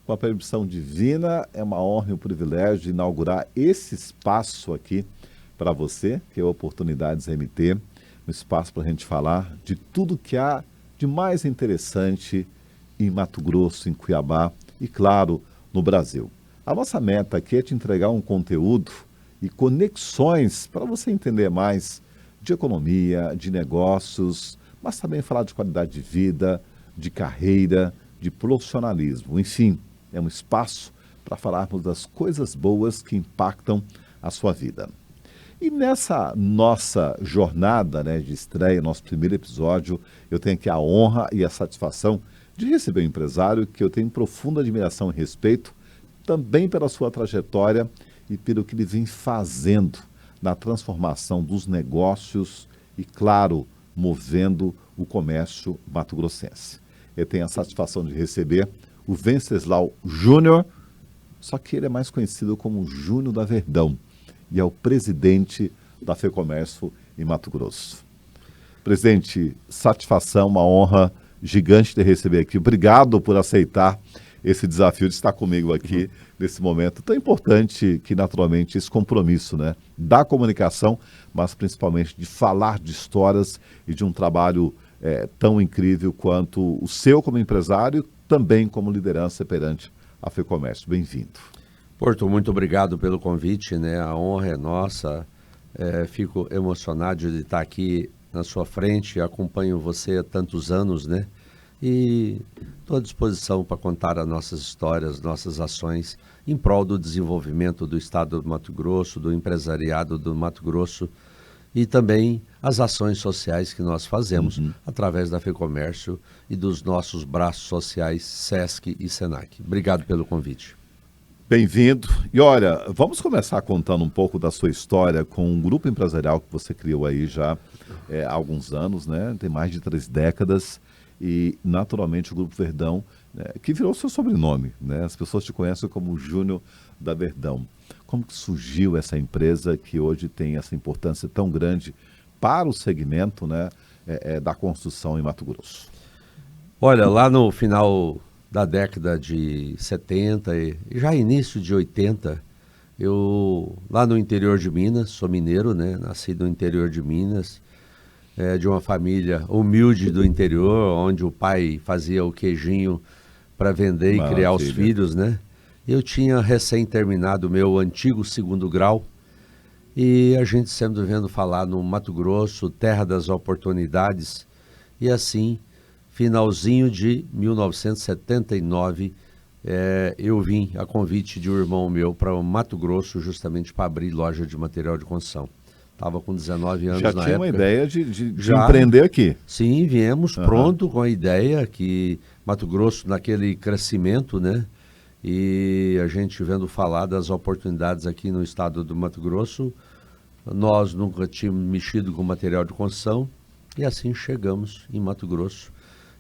Com a permissão divina, é uma honra e um privilégio de inaugurar esse espaço aqui para você, que é o Oportunidades MT, um espaço para a gente falar de tudo que há de mais interessante em Mato Grosso, em Cuiabá e, claro, no Brasil. A nossa meta aqui é te entregar um conteúdo e conexões para você entender mais de economia, de negócios, mas também falar de qualidade de vida, de carreira, de profissionalismo. Enfim, é um espaço para falarmos das coisas boas que impactam a sua vida. E nessa nossa jornada, de estreia, nosso primeiro episódio, eu tenho aqui a honra e a satisfação de receber um empresário que eu tenho profunda admiração e respeito, também pela sua trajetória e pelo que ele vem fazendo na transformação dos negócios e, claro, movendo o comércio mato-grossense. Eu tenho a satisfação de receber o Venceslau Júnior, só que ele é mais conhecido como Júnior da Verdão e é o presidente da FEComércio em Mato Grosso. Presidente, satisfação, uma honra gigante de receber aqui. Obrigado por aceitar esse desafio de estar comigo aqui nesse momento tão importante que, naturalmente, esse compromisso, da comunicação, mas principalmente de falar de histórias e de um trabalho tão incrível quanto o seu como empresário, também como liderança perante a FEComércio. Bem-vindo. Porto, muito obrigado pelo convite, A honra é nossa. Fico emocionado de estar aqui na sua frente, acompanho você há tantos anos, E estou à disposição para contar as nossas histórias, nossas ações em prol do desenvolvimento do estado do Mato Grosso, do empresariado do Mato Grosso e também as ações sociais que nós fazemos através da FEComércio e dos nossos braços sociais SESC e SENAC. Obrigado pelo convite. Bem-vindo. E olha, vamos começar contando um pouco da sua história com um grupo empresarial que você criou aí já há alguns anos, Tem mais de 3 décadas. E, naturalmente, o Grupo Verdão, que virou seu sobrenome, As pessoas te conhecem como Júnior da Verdão. Como que surgiu essa empresa que hoje tem essa importância tão grande para o segmento, da construção em Mato Grosso? Olha, lá no final da década de 70 e já início de 80, eu, lá no interior de Minas, sou mineiro, Nasci no interior de Minas, de uma família humilde do interior, onde o pai fazia o queijinho para vender e criar os filhos, Eu tinha recém terminado o meu antigo 2º grau e a gente sempre vendo falar no Mato Grosso, terra das oportunidades, e assim, finalzinho de 1979, eu vim a convite de um irmão meu para o Mato Grosso justamente para abrir loja de material de construção. Estava com 19 anos na época. Já tinha uma ideia de empreender aqui? Sim, viemos pronto com a ideia que Mato Grosso naquele crescimento, E a gente vendo falar das oportunidades aqui no estado do Mato Grosso, nós nunca tínhamos mexido com material de construção e assim chegamos em Mato Grosso,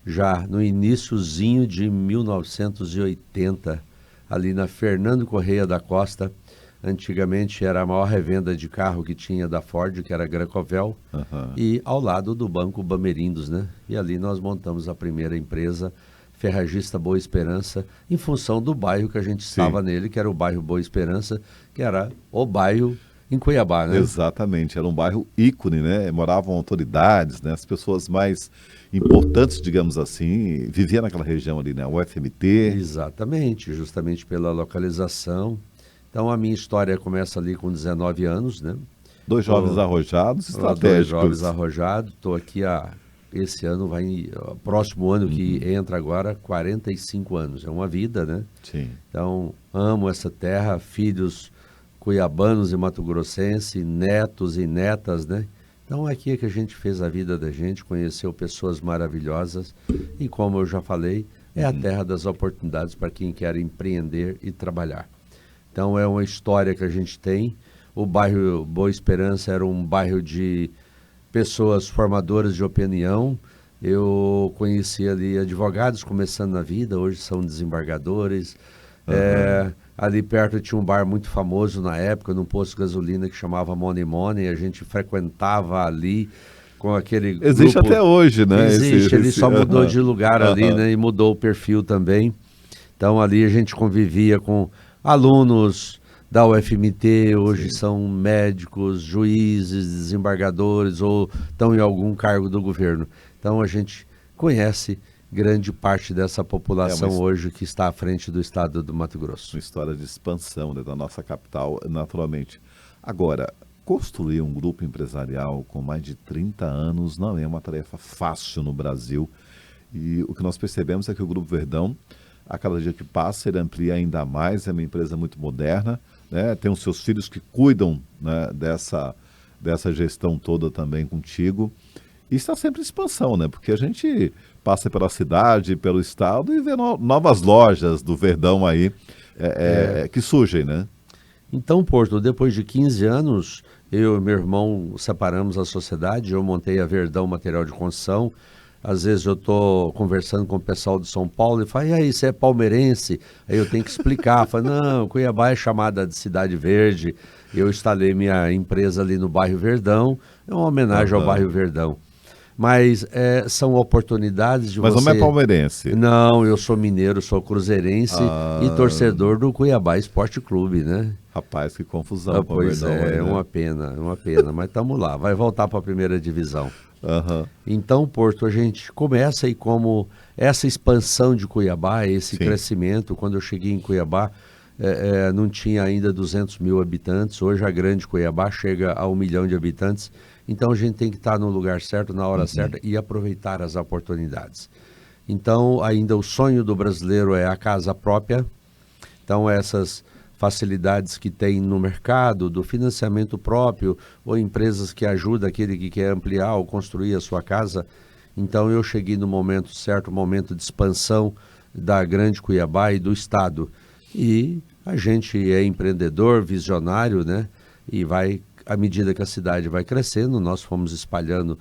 já no iniciozinho de 1980, ali na Fernando Correia da Costa. Antigamente era a maior revenda de carro que tinha da Ford, que era a Grancovel, e ao lado do Banco Bamerindos, E ali nós montamos a primeira empresa, Ferragista Boa Esperança, em função do bairro que a gente estava nele, que era o bairro Boa Esperança, que era o bairro em Cuiabá, Exatamente, era um bairro ícone, Moravam autoridades, As pessoas mais importantes, digamos assim, viviam naquela região ali, O FMT. Exatamente, justamente pela localização. Então a minha história começa ali com 19 anos, 2 jovens arrojados, estratégicos. 2 jovens arrojados, estou aqui esse ano, próximo ano que entra agora, 45 anos. É uma vida, Sim. Então, amo essa terra, filhos cuiabanos e mato-grossense, netos e netas, Então, aqui é que a gente fez a vida da gente, conheceu pessoas maravilhosas e, como eu já falei, é a terra das oportunidades para quem quer empreender e trabalhar. Então, é uma história que a gente tem. O bairro Boa Esperança era um bairro de pessoas formadoras de opinião. Eu conheci ali advogados começando na vida, hoje são desembargadores. Ali perto tinha um bar muito famoso na época, num posto de gasolina que chamava Money Money. A gente frequentava ali com aquele Existe grupo. até hoje, Existe, ele só mudou de lugar ali, e mudou o perfil também. Então ali a gente convivia com alunos da UFMT, hoje são médicos, juízes, desembargadores ou estão em algum cargo do governo. Então a gente conhece grande parte dessa população hoje que está à frente do estado do Mato Grosso. Uma história de expansão, né, da nossa capital, naturalmente. Agora, construir um grupo empresarial com mais de 30 anos não é uma tarefa fácil no Brasil. E o que nós percebemos é que o Grupo Verdão, a cada dia que passa, ele amplia ainda mais, é uma empresa muito moderna, né? Tem os seus filhos que cuidam, né, dessa gestão toda também contigo. E está sempre em expansão, né? Porque a gente passa pela cidade, pelo estado e vê novas lojas do Verdão aí que surgem, né? Então, Porto, depois de 15 anos, eu e meu irmão separamos a sociedade, eu montei a Verdão Material de Construção. Às vezes eu estou conversando com o pessoal de São Paulo e falo, e aí, você é palmeirense? Aí eu tenho que explicar, falo, não, Cuiabá é chamada de Cidade Verde, eu instalei minha empresa ali no bairro Verdão, é uma homenagem ao bairro Verdão. Mas são oportunidades de Mas você... não é palmeirense. Não, eu sou mineiro, sou cruzeirense e torcedor do Cuiabá Esporte Clube, né? Rapaz, que confusão. Pois Verdão, é, aí, né? uma pena, mas estamos lá, vai voltar para a primeira divisão. Uhum. Então, Porto, a gente começa aí como essa expansão de Cuiabá, esse crescimento. Quando eu cheguei em Cuiabá, não tinha ainda 200 mil habitantes, hoje a grande Cuiabá chega a 1 milhão de habitantes. Então a gente tem que estar no lugar certo, na hora certa e aproveitar as oportunidades. Então ainda o sonho do brasileiro é a casa própria. Então essas facilidades que tem no mercado, do financiamento próprio ou empresas que ajudam aquele que quer ampliar ou construir a sua casa. Então eu cheguei no momento certo, momento de expansão da grande Cuiabá e do estado. E a gente é empreendedor, visionário, né? E vai... À medida que a cidade vai crescendo, nós fomos espalhando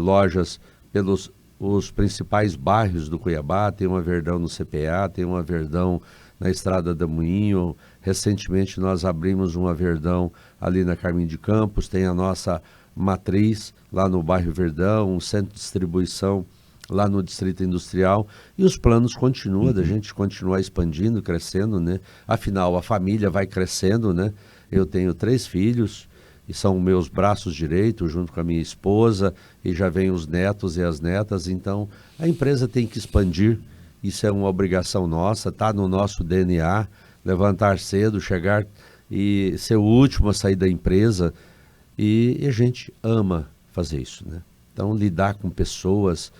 lojas pelos os principais bairros do Cuiabá. Tem uma Verdão no CPA, tem uma Verdão na Estrada da Moinho. Recentemente nós abrimos uma Verdão ali na Carmim de Campos. Tem a nossa matriz lá no bairro Verdão, um centro de distribuição lá no Distrito Industrial. E os planos continuam, da gente continuar expandindo, crescendo, né? Afinal, a família vai crescendo, né? Eu tenho 3 filhos, e são meus braços direitos, junto com a minha esposa, e já vem os netos e as netas. Então, a empresa tem que expandir, isso é uma obrigação nossa, está no nosso DNA, levantar cedo, chegar e ser o último a sair da empresa, e a gente ama fazer isso, né? Então, lidar com pessoas,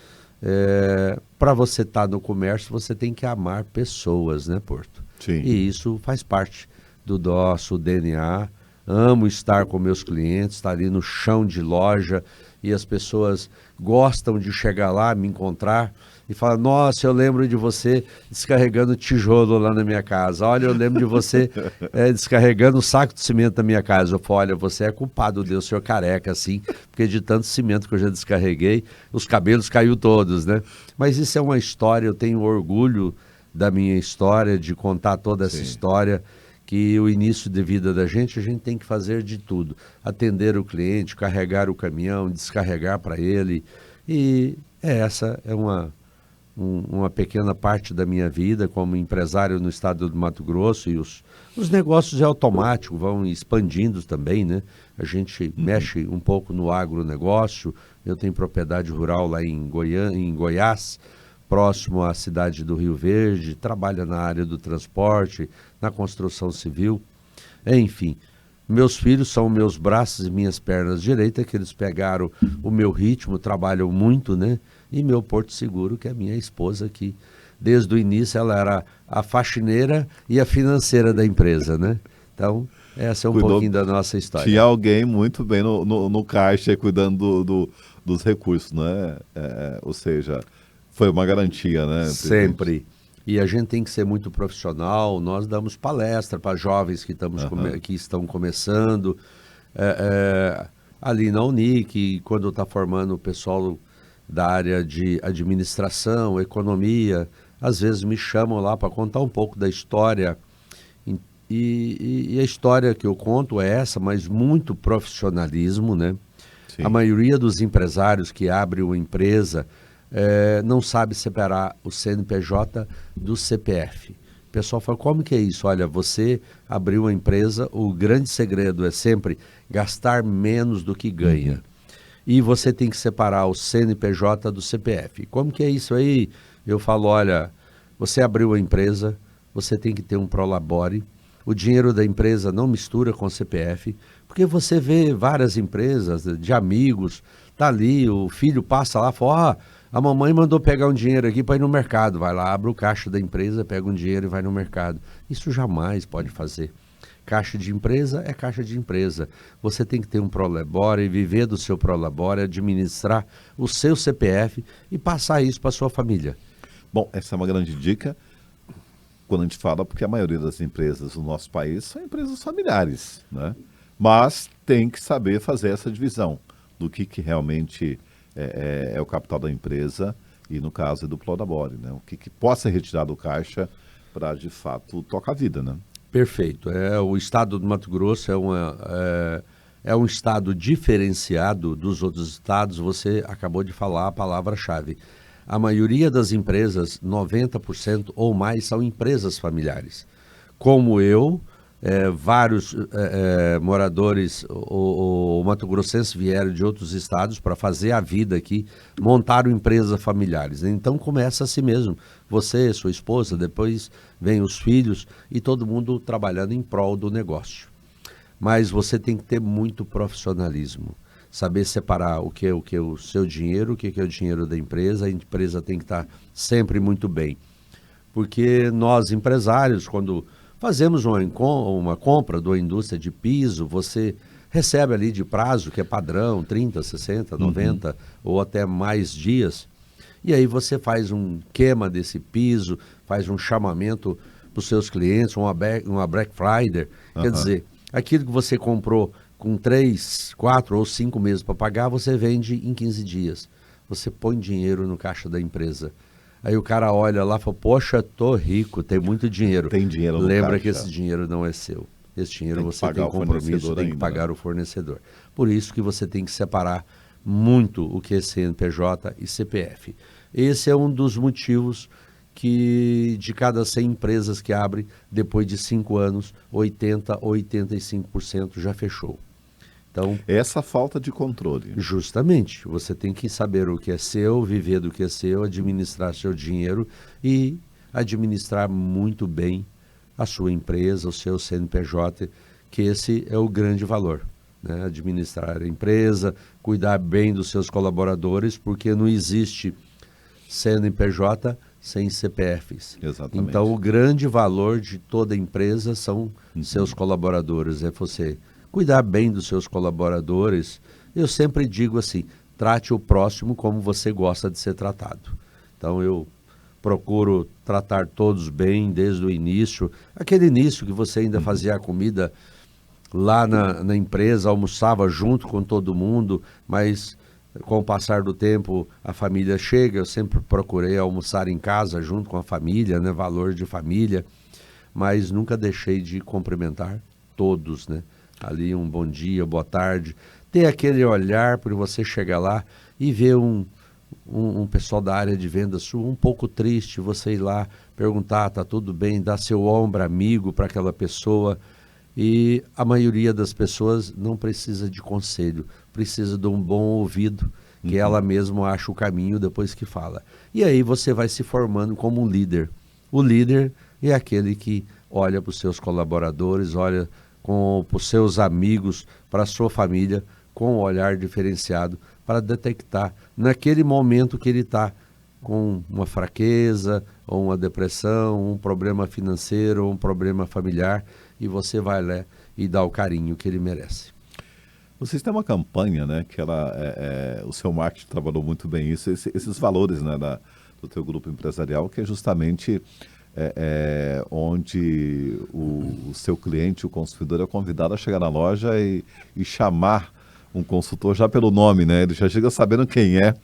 para você estar no comércio, você tem que amar pessoas, né, Porto? Sim. E isso faz parte do nosso DNA. Amo estar com meus clientes, estar ali no chão de loja e as pessoas gostam de chegar lá, me encontrar e falar, nossa, eu lembro de você descarregando tijolo lá na minha casa. Olha, eu lembro de você descarregando um saco de cimento na minha casa. Eu falo, olha, você é culpado, Deus, senhor careca, assim, porque de tanto cimento que eu já descarreguei, os cabelos caiu todos, né? Mas isso é uma história, eu tenho orgulho da minha história, de contar toda essa história, que o início de vida da gente, a gente tem que fazer de tudo. Atender o cliente, carregar o caminhão, descarregar para ele. E essa é uma pequena parte da minha vida como empresário no estado do Mato Grosso. E os negócios é automático, vão expandindo também, né? A gente mexe um pouco no agronegócio. Eu tenho propriedade rural lá em Goiás, próximo à cidade do Rio Verde, trabalha na área do transporte, na construção civil, enfim. Meus filhos são meus braços e minhas pernas direitas, que eles pegaram o meu ritmo, trabalham muito, né? E meu Porto Seguro, que é a minha esposa, que desde o início ela era a faxineira e a financeira da empresa, né? Então, essa é um pouquinho da nossa história. Tinha alguém muito bem no caixa, cuidando dos recursos, né? Ou seja... Foi uma garantia, né? Sempre. E a gente tem que ser muito profissional. Nós damos palestra para jovens que estão começando. Ali na Unic, quando está formando o pessoal da área de administração, economia, às vezes me chamam lá para contar um pouco da história. E a história que eu conto é essa, mas muito profissionalismo, né? Sim. A maioria dos empresários que abrem uma empresa... não sabe separar o CNPJ do CPF. O pessoal fala, como que é isso? Olha, você abriu uma empresa, o grande segredo é sempre gastar menos do que ganha. E você tem que separar o CNPJ do CPF. Como que é isso aí? Eu falo, olha, você abriu a empresa, você tem que ter um Prolabore, o dinheiro da empresa não mistura com o CPF, porque você vê várias empresas de amigos, tá ali, o filho passa lá e fala, a mamãe mandou pegar um dinheiro aqui para ir no mercado, vai lá, abre o caixa da empresa, pega um dinheiro e vai no mercado. Isso jamais pode fazer. Caixa de empresa é caixa de empresa. Você tem que ter um Prolabore, viver do seu Prolabore, administrar o seu CPF e passar isso para sua família. Bom, essa é uma grande dica quando a gente fala, porque a maioria das empresas do nosso país são empresas familiares, né? Mas tem que saber fazer essa divisão do que realmente é o capital da empresa e, no caso, é do Prolabore, né? O que possa ser retirado do caixa para, de fato, tocar a vida, né? Perfeito. O estado do Mato Grosso é um estado diferenciado dos outros estados. Você acabou de falar a palavra-chave. A maioria das empresas, 90% ou mais, são empresas familiares. Como eu, vários moradores o mato-grossenses vieram de outros estados para fazer a vida aqui, montaram empresas familiares. Então começa assim mesmo, você, sua esposa, depois vem os filhos e todo mundo trabalhando em prol do negócio. Mas você tem que ter muito profissionalismo, saber separar o que é o seu dinheiro, o que é o dinheiro da empresa. A empresa tem que estar sempre muito bem, porque nós empresários, quando fazemos uma compra de uma indústria de piso, você recebe ali de prazo, que é padrão, 30, 60, 90 ou até mais dias. E aí você faz um queima desse piso, faz um chamamento para os seus clientes, uma Black Friday. Quer dizer, aquilo que você comprou com 3, 4 ou 5 meses para pagar, você vende em 15 dias. Você põe dinheiro no caixa da empresa. Aí o cara olha lá e fala, poxa, tô rico, tem muito dinheiro. Tem dinheiro no Lembra caixa. que esse dinheiro não é seu. Esse dinheiro Tem que você pagar tem o compromisso, fornecedor tem que ainda, pagar né? o fornecedor. Por isso que você tem que separar muito o que é CNPJ e CPF. Esse é um dos motivos que de cada 100 empresas que abre, depois de 5 anos, 80% ou 85% já fechou. Então, Essa falta de controle. justamente, você tem que saber o que é seu, viver do que é seu, administrar seu dinheiro e administrar muito bem a sua empresa, o seu CNPJ, que esse é o grande valor, né? Administrar a empresa, cuidar bem dos seus colaboradores, porque não existe CNPJ sem CPFs. Exatamente. Então, o grande valor de toda empresa são seus colaboradores, é você cuidar bem dos seus colaboradores. Eu sempre digo assim, trate o próximo como você gosta de ser tratado. Então eu procuro tratar todos bem desde o início. Aquele início que você ainda fazia a comida lá na empresa, almoçava junto com todo mundo, mas com o passar do tempo a família chega, eu sempre procurei almoçar em casa junto com a família, né? Valor de família, mas nunca deixei de cumprimentar todos, né? Ali um bom dia, boa tarde, ter aquele olhar para você chegar lá e ver um pessoal da área de venda sua um pouco triste, você ir lá perguntar, tá tudo bem, dar seu ombro amigo para aquela pessoa. E a maioria das pessoas não precisa de conselho, precisa de um bom ouvido, que ela mesma acha o caminho depois que fala. E aí você vai se formando como um líder. O líder é aquele que olha para os seus colaboradores, olha para os seus amigos, para a sua família, com um olhar diferenciado, para detectar naquele momento que ele está com uma fraqueza, ou uma depressão, um problema financeiro, um problema familiar, e você vai lá e dá o carinho que ele merece. Vocês têm uma campanha, né, que o seu marketing trabalhou muito bem isso, esses valores, né, do teu grupo empresarial, que é justamente onde o seu cliente, o consumidor, é convidado a chegar na loja e chamar um consultor já pelo nome, né? Ele já chega sabendo quem é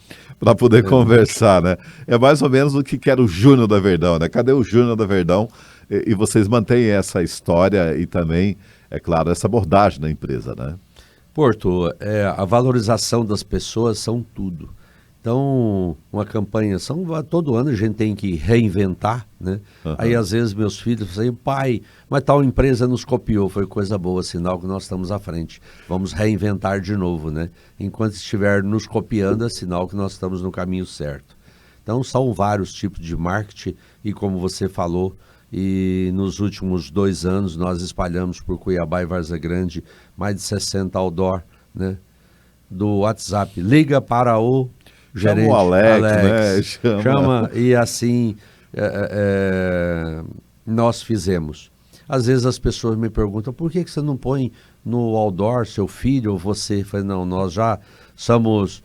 para poder conversar, né? É mais ou menos o que era o Júnior da Verdão, né? Cadê o Júnior da Verdão? E vocês mantêm essa história e também, é claro, essa abordagem da empresa, né? Porto, a valorização das pessoas são tudo. Então, uma campanha, todo ano a gente tem que reinventar, né? Aí, às vezes, meus filhos falam assim, pai, mas tal empresa nos copiou, foi coisa boa, sinal que nós estamos à frente. Vamos reinventar de novo, né? Enquanto estiver nos copiando, é sinal que nós estamos no caminho certo. Então, são vários tipos de marketing e, como você falou, e nos últimos 2 anos nós espalhamos por Cuiabá e Várzea Grande mais de 60 outdoor, né? Do WhatsApp. Liga para o gerente, Chama o Alex, né? Chama, e assim nós fizemos. Às vezes as pessoas me perguntam, por que você não põe no outdoor seu filho ou você? Eu falei, não, nós já somos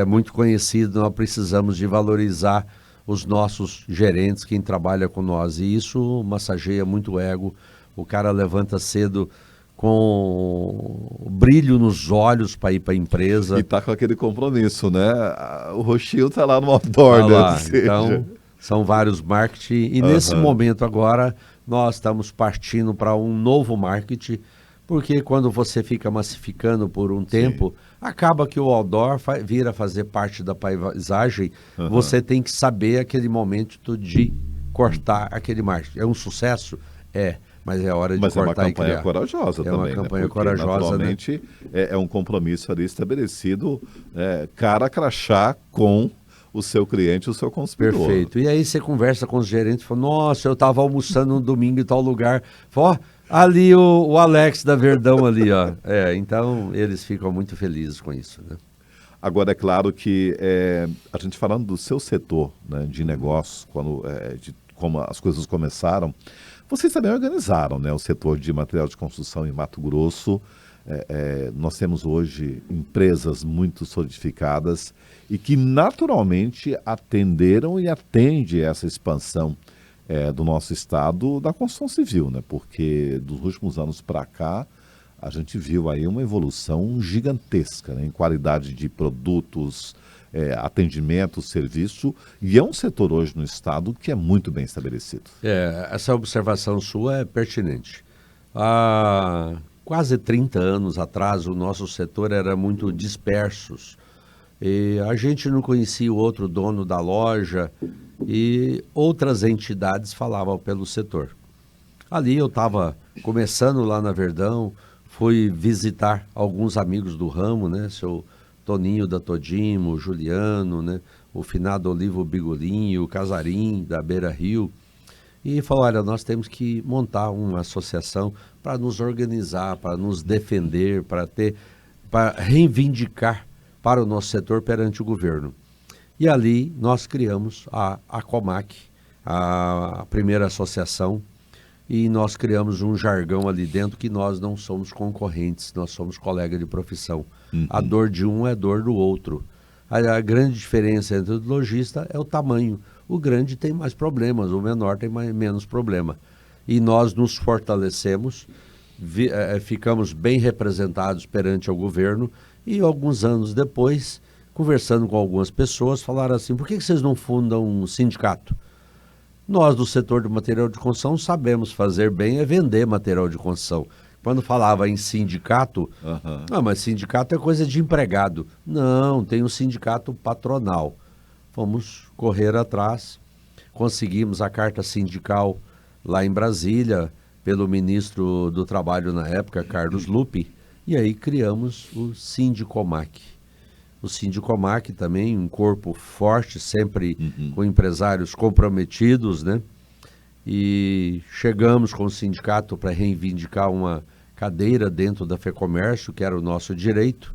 muito conhecidos, nós precisamos de valorizar os nossos gerentes, quem trabalha com nós. E isso massageia muito o ego. O cara levanta cedo com brilho nos olhos para ir para a empresa. E tá com aquele compromisso, né? O roxinho tá lá no outdoor, né? Então, são vários marketing. E nesse momento agora, nós estamos partindo para um novo marketing, porque quando você fica massificando por um tempo, acaba que o outdoor vira fazer parte da paisagem. Você tem que saber aquele momento de cortar aquele marketing. É um sucesso? É. Mas é hora de cortar e criar. Mas é uma campanha corajosa também, né? É uma campanha Porque, corajosa, naturalmente, né? É um compromisso ali estabelecido, cara a crachá com o seu cliente, o seu consumidor. Perfeito. E aí você conversa com os gerentes e fala, nossa, eu estava almoçando um domingo em tal lugar. Ó, ali o Alex da Verdão ali, ó. Então eles ficam muito felizes com isso, né? Agora, é claro que a gente falando do seu setor, né, de negócios, de como as coisas começaram, vocês também organizaram, né, o setor de material de construção em Mato Grosso. Nós temos hoje empresas muito solidificadas e que naturalmente atenderam e atendem essa expansão do nosso estado da construção civil, né? Porque dos últimos anos para cá a gente viu aí uma evolução gigantesca, né, em qualidade de produtos, atendimento, serviço, e é um setor hoje no estado que é muito bem estabelecido. Essa observação sua é pertinente. Há quase 30 anos atrás, o nosso setor era muito disperso. E a gente não conhecia o outro dono da loja e outras entidades falavam pelo setor. Ali eu estava começando lá na Verdão, fui visitar alguns amigos do ramo, né? Seu Toninho da Todimo, Juliano, né? O finado Olivo Bigolinho, o Casarim da Beira Rio. E falou, olha, nós temos que montar uma associação para nos organizar, para nos defender, para reivindicar para o nosso setor perante o governo. E ali nós criamos a Comac, a primeira associação, e nós criamos um jargão ali dentro que nós não somos concorrentes, nós somos colegas de profissão. A dor de um é dor do outro. A grande diferença entre o lojista é o tamanho. O grande tem mais problemas, o menor tem menos problema. E nós nos fortalecemos, ficamos bem representados perante o governo e alguns anos depois, conversando com algumas pessoas, falaram assim, por que vocês não fundam um sindicato? Nós do setor de material de construção sabemos fazer bem é vender material de construção. Quando falava em sindicato, mas sindicato é coisa de empregado. Não, tem um sindicato patronal. Fomos correr atrás, conseguimos a carta sindical lá em Brasília, pelo ministro do Trabalho na época, Carlos Lupe, e aí criamos o Sindicomac. O Sindicomac também, um corpo forte, sempre com empresários comprometidos, né? E chegamos com o sindicato para reivindicar uma cadeira dentro da FEComércio, que era o nosso direito,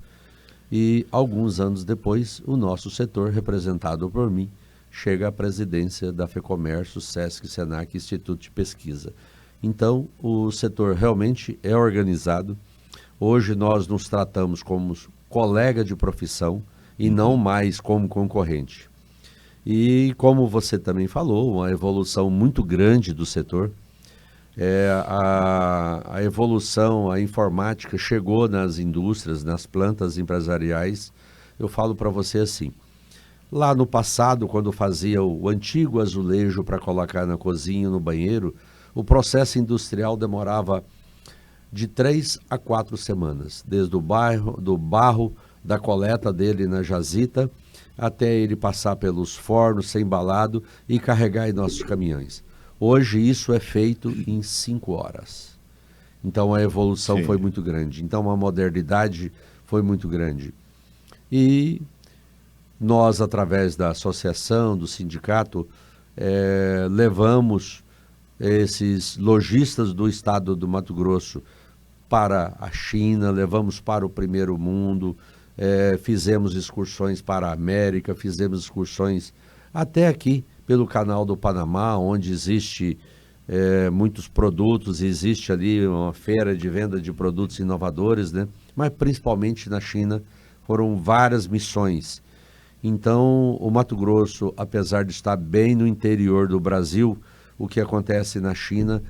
e alguns anos depois, o nosso setor, representado por mim, chega à presidência da FEComércio, SESC, SENAC, Instituto de Pesquisa. Então, o setor realmente é organizado. Hoje nós nos tratamos como colega de profissão e não mais como concorrente. E como você também falou, uma evolução muito grande do setor. A evolução, a informática chegou nas indústrias, nas plantas empresariais. Eu falo para você assim, lá no passado, quando fazia o antigo azulejo para colocar na cozinha, no banheiro, o processo industrial demorava de 3 a 4 semanas, desde o barro, da coleta dele na jazita, até ele passar pelos fornos, ser embalado e carregar em nossos caminhões. Hoje isso é feito em 5 horas. Então a evolução foi muito grande. Então a modernidade foi muito grande. E nós, através da associação, do sindicato, levamos esses lojistas do estado do Mato Grosso para a China, levamos para o primeiro mundo, fizemos excursões para a América, fizemos excursões até aqui pelo Canal do Panamá, onde existe muitos produtos, existe ali uma feira de venda de produtos inovadores, né? Mas principalmente na China foram várias missões. Então, o Mato Grosso, apesar de estar bem no interior do Brasil, o que acontece na China,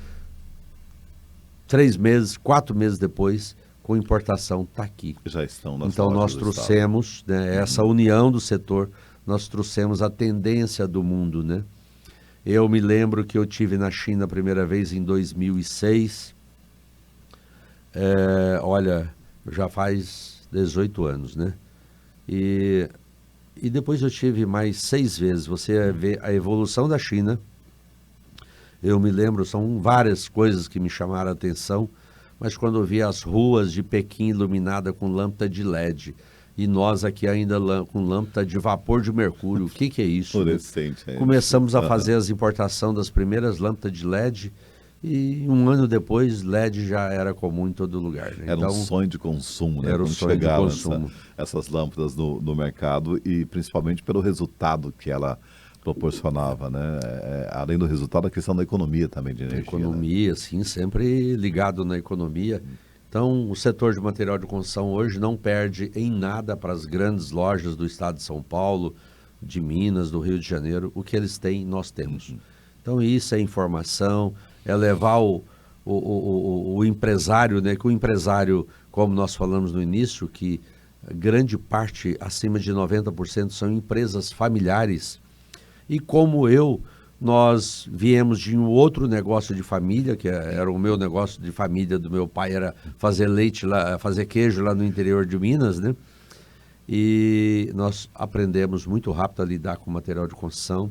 3 meses, 4 meses depois, com importação, está aqui. Já estão nas Então, nós trouxemos, né, essa união do setor, nós trouxemos a tendência do mundo, né? Eu me lembro que eu tive na China a primeira vez em 2006. Olha, já faz 18 anos, né? E depois eu tive mais 6 vezes. Você vê a evolução da China. Eu me lembro, são várias coisas que me chamaram a atenção, mas quando eu vi as ruas de Pequim iluminadas com lâmpada de LED, e nós aqui ainda com lâmpada de vapor de mercúrio, o que é isso? Fluorescente. Começamos a fazer as importações das primeiras lâmpadas de LED, e um ano depois LED já era comum em todo lugar. Né? Era um sonho de consumo, né? Era um sonho de consumo. Essas lâmpadas no mercado, e principalmente pelo resultado que ela proporcionava, né? Além do resultado, a questão da economia também de energia. Economia, né? Sim, sempre ligado na economia. Então, o setor de material de construção hoje não perde em nada para as grandes lojas do estado de São Paulo, de Minas, do Rio de Janeiro. O que eles têm, nós temos. Então, isso é informação, é levar o empresário, né? Que o empresário, como nós falamos no início, que grande parte, acima de 90%, são empresas familiares. E como nós viemos de um outro negócio de família, que era o meu negócio de família do meu pai, era fazer leite lá, fazer queijo lá no interior de Minas, né? E nós aprendemos muito rápido a lidar com material de construção.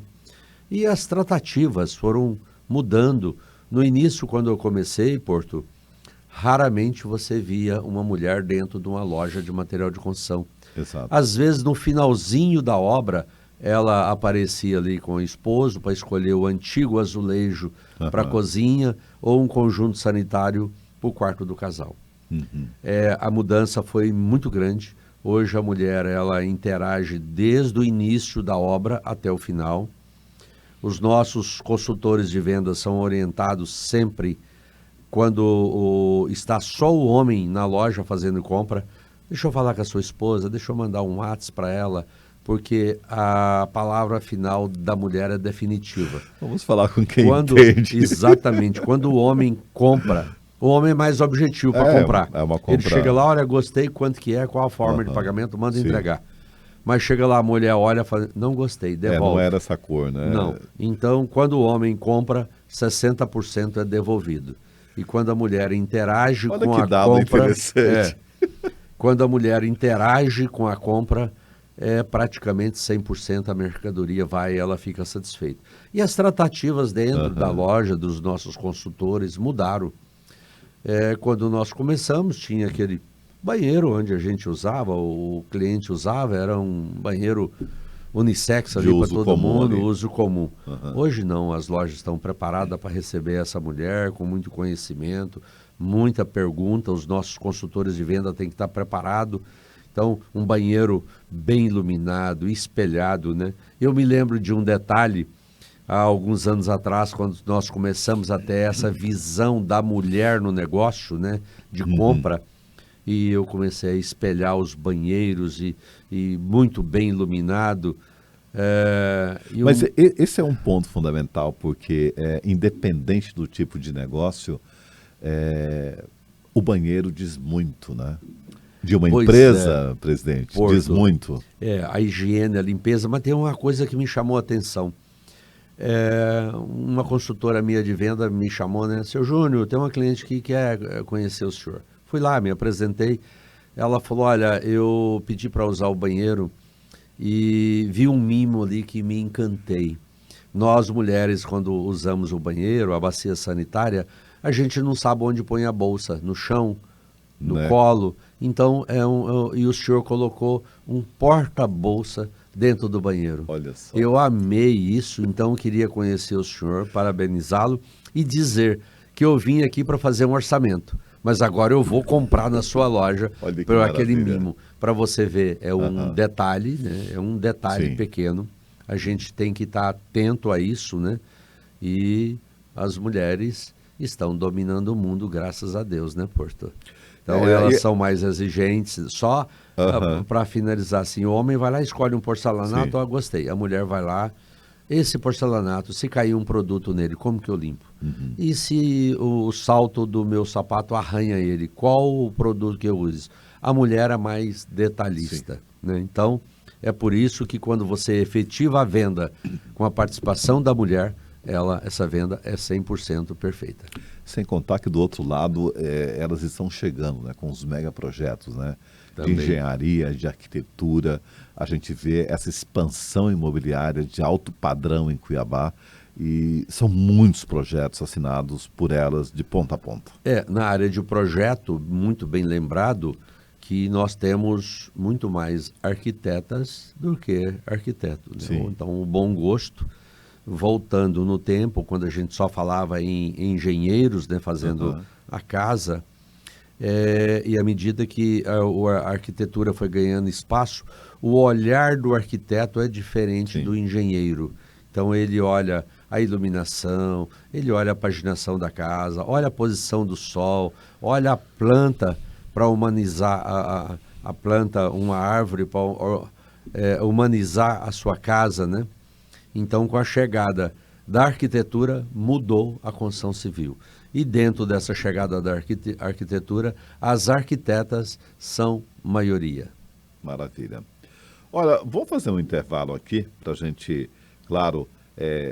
E as tratativas foram mudando. No início, quando eu comecei, Porto, raramente você via uma mulher dentro de uma loja de material de construção. Exato. Às vezes, no finalzinho da obra, ela aparecia ali com o esposo para escolher o antigo azulejo para a cozinha ou um conjunto sanitário para o quarto do casal. A mudança foi muito grande. Hoje a mulher ela interage desde o início da obra até o final. Os nossos consultores de vendas são orientados sempre quando está só o homem na loja fazendo compra. Deixa eu falar com a sua esposa, deixa eu mandar um WhatsApp para ela, porque a palavra final da mulher é definitiva. Vamos falar com quem entende. Exatamente. Quando o homem compra, o homem é mais objetivo para comprar. É uma compra. Ele chega lá, olha, gostei, quanto que é, qual a forma de pagamento, manda entregar. Mas chega lá, a mulher olha e fala, não gostei, devolve. Não era essa cor, né? Não. Então, quando o homem compra, 60% é devolvido. E quando a mulher interage olha com que a dado compra... interessante. Quando a mulher interage com a compra, praticamente 100% a mercadoria vai e ela fica satisfeita. E as tratativas dentro da loja, dos nossos consultores, mudaram. Quando nós começamos, tinha aquele banheiro onde a gente usava, o cliente usava, era um banheiro unissex ali para todo mundo, uso comum. Hoje não, as lojas estão preparadas para receber essa mulher com muito conhecimento, muita pergunta, os nossos consultores de venda têm que estar preparados. Então, um banheiro bem iluminado, espelhado, né? Eu me lembro de um detalhe, há alguns anos atrás, quando nós começamos a ter essa visão da mulher no negócio, né? De compra, e eu comecei a espelhar os banheiros e muito bem iluminado. Mas esse é um ponto fundamental, porque independente do tipo de negócio, o banheiro diz muito, né? De uma empresa, presidente, Porto, diz muito. A higiene, a limpeza, mas tem uma coisa que me chamou a atenção. Uma consultora minha de venda me chamou, né? Seu Júnior, tem uma cliente que quer conhecer o senhor. Fui lá, me apresentei. Ela falou, olha, eu pedi para usar o banheiro e vi um mimo ali que me encantei. Nós, mulheres, quando usamos o banheiro, a bacia sanitária, a gente não sabe onde põe a bolsa, no chão, no Né? colo. Então, e o senhor colocou um porta-bolsa dentro do banheiro. Olha só. Eu amei isso, então queria conhecer o senhor, parabenizá-lo e dizer que eu vim aqui para fazer um orçamento. Mas agora eu vou comprar na sua loja Olha que por aquele maravilha. mimo. Para você ver, é um detalhe, né? É um detalhe Sim. pequeno. A gente tem que estar atento a isso, né? E as mulheres estão dominando o mundo, graças a Deus, né, Porto? Então elas são mais exigentes. Só para finalizar assim, o homem vai lá e escolhe um porcelanato, Sim. ó, gostei. A mulher vai lá, esse porcelanato, se cair um produto nele, como que eu limpo? E se o salto do meu sapato arranha ele, qual o produto que eu uso? A mulher é mais detalhista, né? Então, é por isso que quando você efetiva a venda com a participação da mulher, essa venda é 100% perfeita. Sem contar que do outro lado, elas estão chegando, né, com os megaprojetos, né, de Também. engenharia, de arquitetura. A gente vê essa expansão imobiliária de alto padrão em Cuiabá e são muitos projetos assinados por elas de ponta a ponta. Na área de projeto, muito bem lembrado, que nós temos muito mais arquitetas do que arquitetos, né? Sim. Então, o bom gosto, voltando no tempo, quando a gente só falava em engenheiros, né, fazendo a casa, e à medida que a arquitetura foi ganhando espaço, o olhar do arquiteto é diferente Sim. do engenheiro. Então ele olha a iluminação, ele olha a paginação da casa, olha a posição do sol, olha a planta para humanizar a planta, uma árvore para humanizar a sua casa, né? Então, com a chegada da arquitetura, mudou a construção civil. E dentro dessa chegada da arquitetura, as arquitetas são maioria. Maravilha. Olha, vou fazer um intervalo aqui para a gente, claro,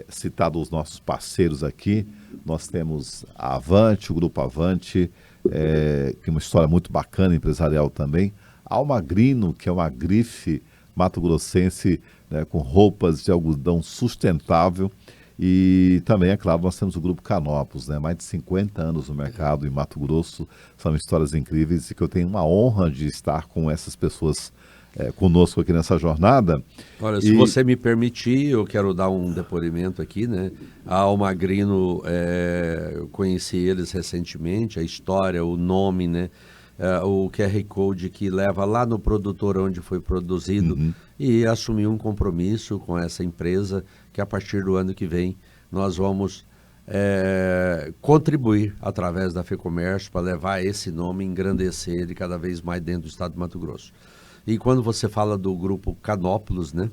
citar os nossos parceiros aqui. Nós temos a Avante, o Grupo Avante, que é uma história muito bacana, empresarial também. A Almagrino, que é uma grife mato-grossense, né, com roupas de algodão sustentável. E também, é claro, nós temos o Grupo Canopus, né, mais de 50 anos no mercado em Mato Grosso. São histórias incríveis e que eu tenho uma honra de estar com essas pessoas conosco aqui nessa jornada. Olha, se você me permitir, eu quero dar um depoimento aqui, né? A Almagrino, eu conheci eles recentemente, a história, o nome, né? O QR Code que leva lá no produtor onde foi produzido e assumir um compromisso com essa empresa que a partir do ano que vem nós vamos contribuir através da FEComércio para levar esse nome, engrandecer ele cada vez mais dentro do estado de Mato Grosso. E quando você fala do grupo Canópolis, né?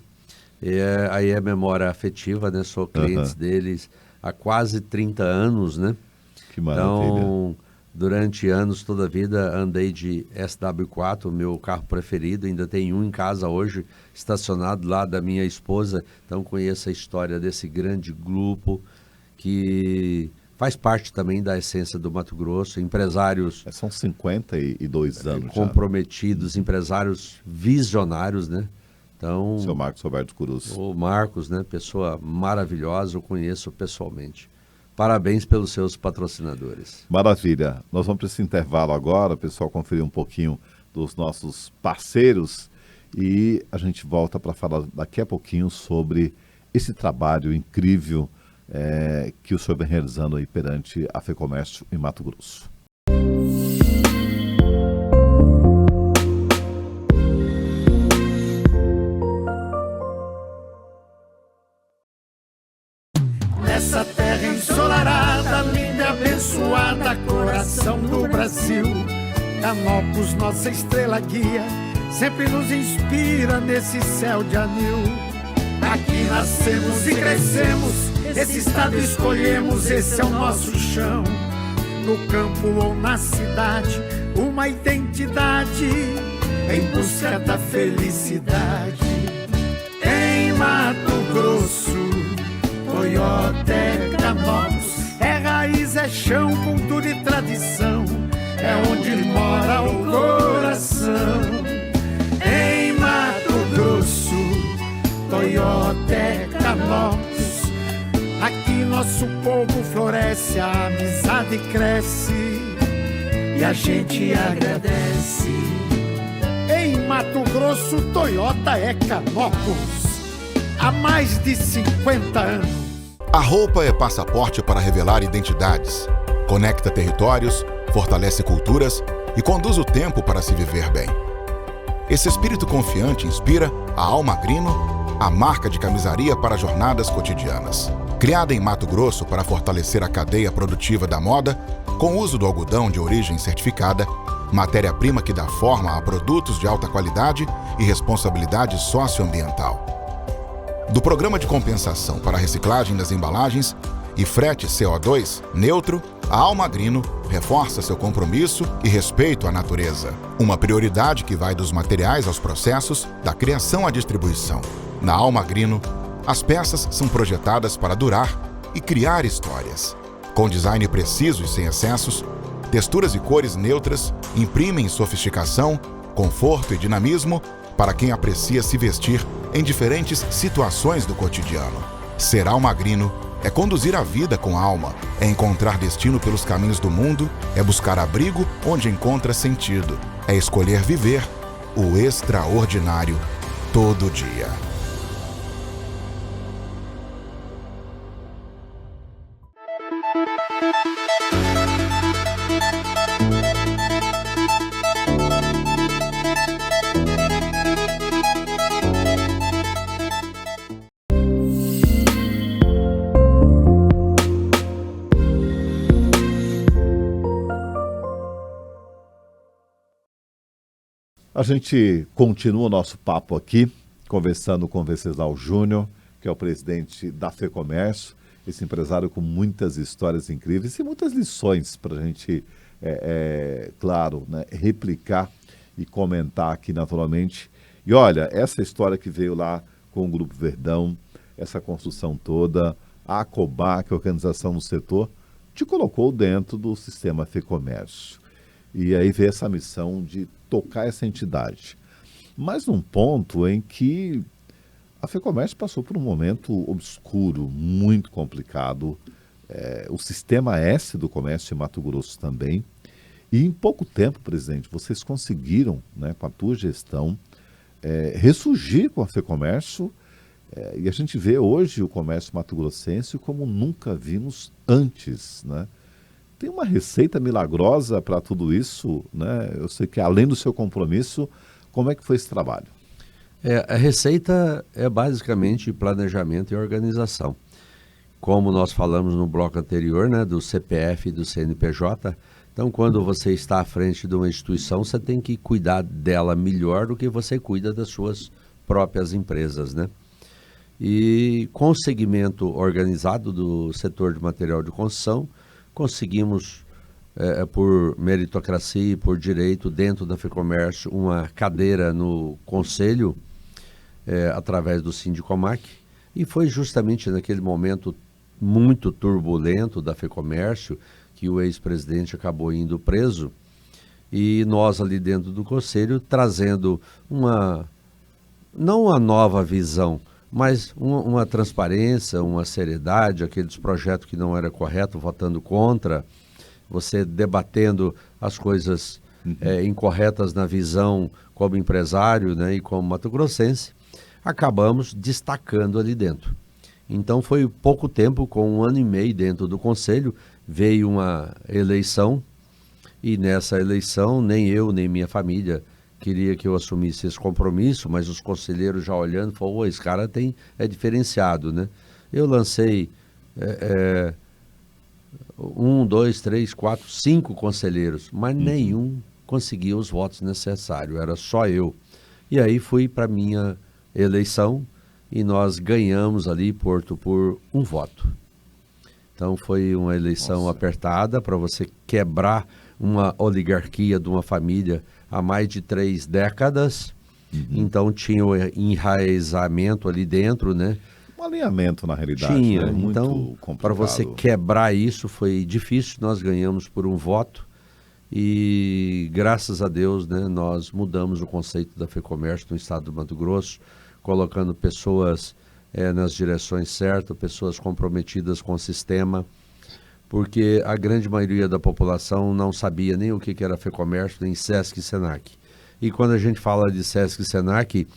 Aí é memória afetiva, né? Sou cliente deles há quase 30 anos, né? Que maravilha. Então, durante anos, toda a vida, andei de SW4, o meu carro preferido. Ainda tem um em casa hoje, estacionado lá da minha esposa. Então, conheço a história desse grande grupo que faz parte também da essência do Mato Grosso, empresários São 52 anos comprometidos, empresários visionários, né? Então, já. Seu Marcos Roberto Cruz. o Marcos, né? Pessoa maravilhosa, eu conheço pessoalmente. Parabéns pelos seus patrocinadores. Maravilha. Nós vamos para esse intervalo agora, pessoal, conferir um pouquinho dos nossos parceiros e a gente volta para falar daqui a pouquinho sobre esse trabalho incrível que o senhor vem realizando aí perante a FEComércio em Mato Grosso. Nessa terra ensolarada, linda e abençoada, coração do Brasil, Canopus, nossa estrela guia, sempre nos inspira nesse céu de anil. Aqui nascemos e crescemos, esse estado escolhemos, esse é o nosso chão. No campo ou na cidade, uma identidade em busca da felicidade. Em Mato Grosso, Toyota, Canopus, é raiz, é chão, cultura e tradição, é onde mora o coração. Em Mato Grosso, nós. Aqui nosso povo floresce, a amizade cresce e a gente agradece. Em Mato Grosso, Toyota é Canopus, há mais de 50 anos. A roupa é passaporte para revelar identidades, conecta territórios, fortalece culturas e conduz o tempo para se viver bem. Esse espírito confiante inspira a Almagrino, a marca de camisaria para jornadas cotidianas. Criada em Mato Grosso para fortalecer a cadeia produtiva da moda, com o uso do algodão de origem certificada, matéria-prima que dá forma a produtos de alta qualidade e responsabilidade socioambiental. Do Programa de Compensação para a Reciclagem das Embalagens e frete CO2 neutro, a Almagrino reforça seu compromisso e respeito à natureza. Uma prioridade que vai dos materiais aos processos, da criação à distribuição. Na Almagrino, as peças são projetadas para durar e criar histórias. Com design preciso e sem excessos, texturas e cores neutras imprimem sofisticação, conforto e dinamismo para quem aprecia se vestir em diferentes situações do cotidiano. Ser Almagrino é conduzir a vida com alma, é encontrar destino pelos caminhos do mundo, é buscar abrigo onde encontra sentido, é escolher viver o extraordinário todo dia. A gente continua o nosso papo aqui, conversando com o Venceslau Júnior, que é o presidente da FEComércio, esse empresário com muitas histórias incríveis e muitas lições para a gente, claro, né, replicar e comentar aqui naturalmente. E olha, essa história que veio lá com o Grupo Verdão, essa construção toda, a ACOBAC, a organização no setor, te colocou dentro do sistema FEComércio. E aí veio essa missão de tocar essa entidade. Mas num ponto em que a FEComércio passou por um momento obscuro, muito complicado, o sistema S do comércio em Mato Grosso também. E em pouco tempo, presidente, vocês conseguiram, né, com a tua gestão, ressurgir com a FEComércio, e a gente vê hoje o comércio mato-grossense como nunca vimos antes, né? Tem uma receita milagrosa para tudo isso, né? Eu sei que além do seu compromisso, como é que foi esse trabalho? A receita é basicamente planejamento e organização. Como nós falamos no bloco anterior, né, do CPF e do CNPJ, então quando você está à frente de uma instituição, você tem que cuidar dela melhor do que você cuida das suas próprias empresas, né? E com o segmento organizado do setor de material de construção, conseguimos, por meritocracia e por direito, dentro da FEComércio, uma cadeira no conselho, através do Sindicomac, e foi justamente naquele momento muito turbulento da FEComércio que o ex-presidente acabou indo preso, e nós ali dentro do conselho trazendo não uma nova visão, mas uma transparência, uma seriedade, aqueles projetos que não era correto, votando contra, você debatendo as coisas incorretas na visão como empresário, né, e como mato-grossense, acabamos destacando ali dentro. Então foi pouco tempo, com 1 ano e meio dentro do conselho, veio uma eleição, e nessa eleição nem eu, nem minha família queria que eu assumisse esse compromisso, mas os conselheiros já olhando, falaram, esse cara é diferenciado, né? Eu lancei 1, 2, 3, 4, 5 conselheiros, mas nenhum conseguia os votos necessários, era só eu. E aí fui para minha eleição e nós ganhamos ali Porto por 1 voto. Então foi uma eleição apertada para você quebrar uma oligarquia de uma família há mais de 3 décadas. Então tinha o enraizamento ali dentro, né? Um alinhamento na realidade. Tinha, né? Muito então para você quebrar isso foi difícil, nós ganhamos por 1 voto e graças a Deus, né, nós mudamos o conceito da FEComércio no estado do Mato Grosso, colocando pessoas nas direções certas, pessoas comprometidas com o sistema, porque a grande maioria da população não sabia nem o que era FEComércio, nem SESC e SENAC. E quando a gente fala de SESC e SENAC,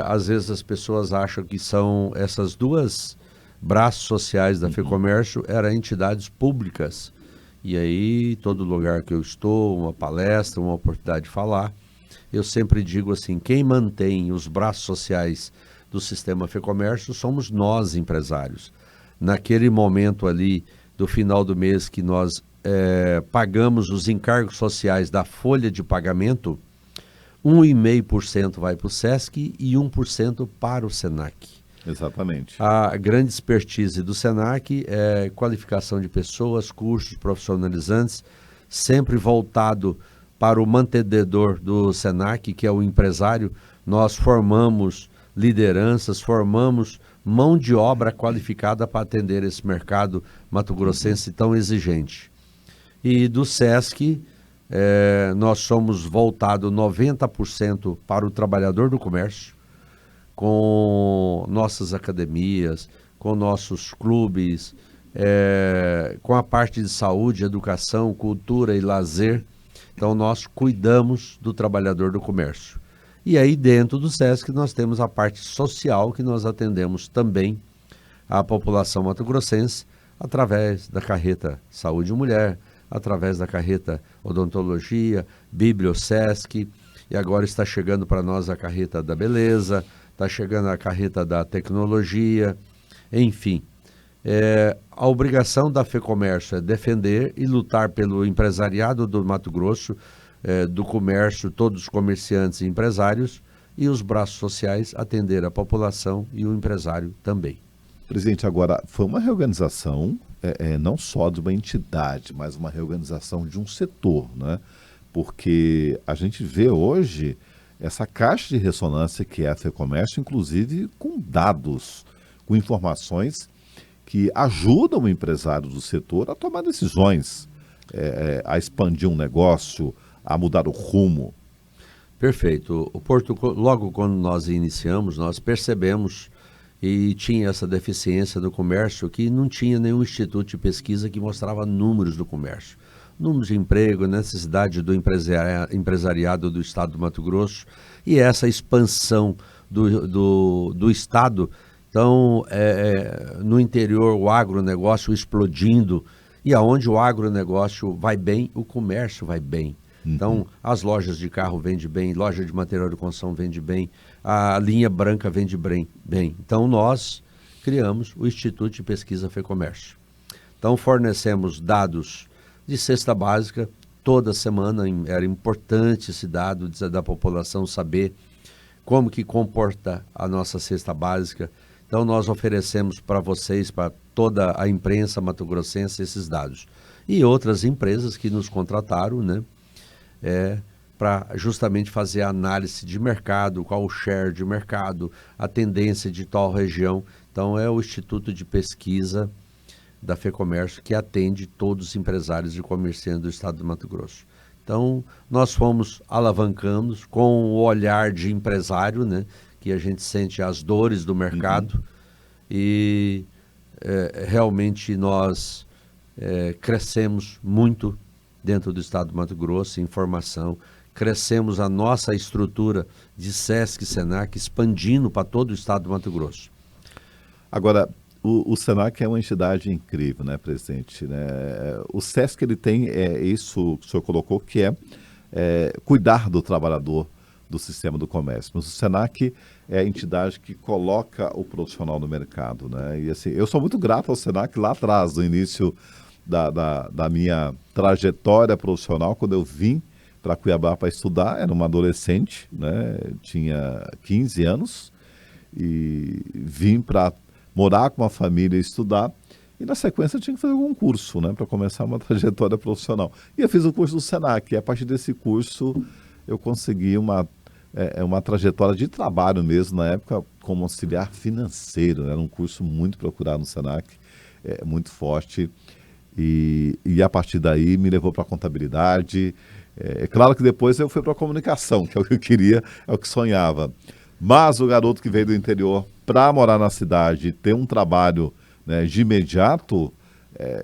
às vezes as pessoas acham que são essas duas braços sociais da FEComércio, eram entidades públicas. E aí, todo lugar que eu estou, uma palestra, uma oportunidade de falar, eu sempre digo assim, quem mantém os braços sociais do sistema FEComércio somos nós, empresários. Naquele momento ali, do final do mês, que nós pagamos os encargos sociais da folha de pagamento, 1,5% vai para o SESC e 1% para o SENAC. Exatamente. A grande expertise do SENAC é qualificação de pessoas, cursos profissionalizantes, sempre voltado para o mantenedor do SENAC, que é o empresário. Nós formamos lideranças, formamos mão de obra qualificada para atender esse mercado mato-grossense tão exigente. E do SESC, nós somos voltados 90% para o trabalhador do comércio, com nossas academias, com nossos clubes, com a parte de saúde, educação, cultura e lazer. Então, nós cuidamos do trabalhador do comércio. E aí, dentro do SESC, nós temos a parte social, que nós atendemos também a população mato-grossense, através da carreta Saúde Mulher, através da carreta Odontologia, Bibliosesc, e agora está chegando para nós a carreta da Beleza, está chegando a carreta da Tecnologia, enfim. A obrigação da FEComércio é defender e lutar pelo empresariado do Mato Grosso, do comércio, todos os comerciantes e empresários, e os braços sociais atender a população e o empresário também. Presidente, agora, foi uma reorganização, não só de uma entidade, mas uma reorganização de um setor, né? Porque a gente vê hoje essa caixa de ressonância que é a FEComércio, inclusive com dados, com informações que ajudam o empresário do setor a tomar decisões, a expandir um negócio, a mudar o rumo. Perfeito. O Porto, logo quando nós iniciamos, nós percebemos e tinha essa deficiência do comércio, que não tinha nenhum instituto de pesquisa que mostrava números do comércio. Números de emprego, necessidade do empresariado do estado do Mato Grosso e essa expansão do estado. Então, no interior, o agronegócio explodindo, e aonde o agronegócio vai bem, o comércio vai bem. Então, as lojas de carro vendem bem, loja de material de construção vende bem, a linha branca vende bem. Então, nós criamos o Instituto de Pesquisa FEComércio. Então, fornecemos dados de cesta básica toda semana. Era importante esse dado da população saber como que comporta a nossa cesta básica. Então, nós oferecemos para vocês, para toda a imprensa mato-grossense, esses dados. E outras empresas que nos contrataram, né? Para justamente fazer a análise de mercado, qual o share de mercado, a tendência de tal região. Então, é o Instituto de Pesquisa da FEComércio que atende todos os empresários e comerciantes do estado do Mato Grosso. Então, nós fomos alavancando com o olhar de empresário, né, que a gente sente as dores do mercado, e realmente nós crescemos muito dentro do estado do Mato Grosso, em formação, crescemos a nossa estrutura de SESC e SENAC, expandindo para todo o estado do Mato Grosso. Agora, o SENAC é uma entidade incrível, né, presidente? O SESC, ele tem isso que o senhor colocou, que é cuidar do trabalhador do sistema do comércio. Mas o SENAC é a entidade que coloca o profissional no mercado, né? E assim, eu sou muito grato ao SENAC lá atrás, no início da minha trajetória profissional, quando eu vim para Cuiabá para estudar, era uma adolescente, né? Tinha 15 anos e vim para morar com uma família e estudar, e na sequência eu tinha que fazer algum curso, né, para começar uma trajetória profissional. E eu fiz o curso do SENAC, e a partir desse curso eu consegui uma trajetória de trabalho mesmo, na época, como auxiliar financeiro, né? Era um curso muito procurado no SENAC, muito forte. E a partir daí me levou para a contabilidade. É claro que depois eu fui para a comunicação, que é o que eu queria, é o que sonhava. Mas o garoto que veio do interior para morar na cidade e ter um trabalho, né, de imediato,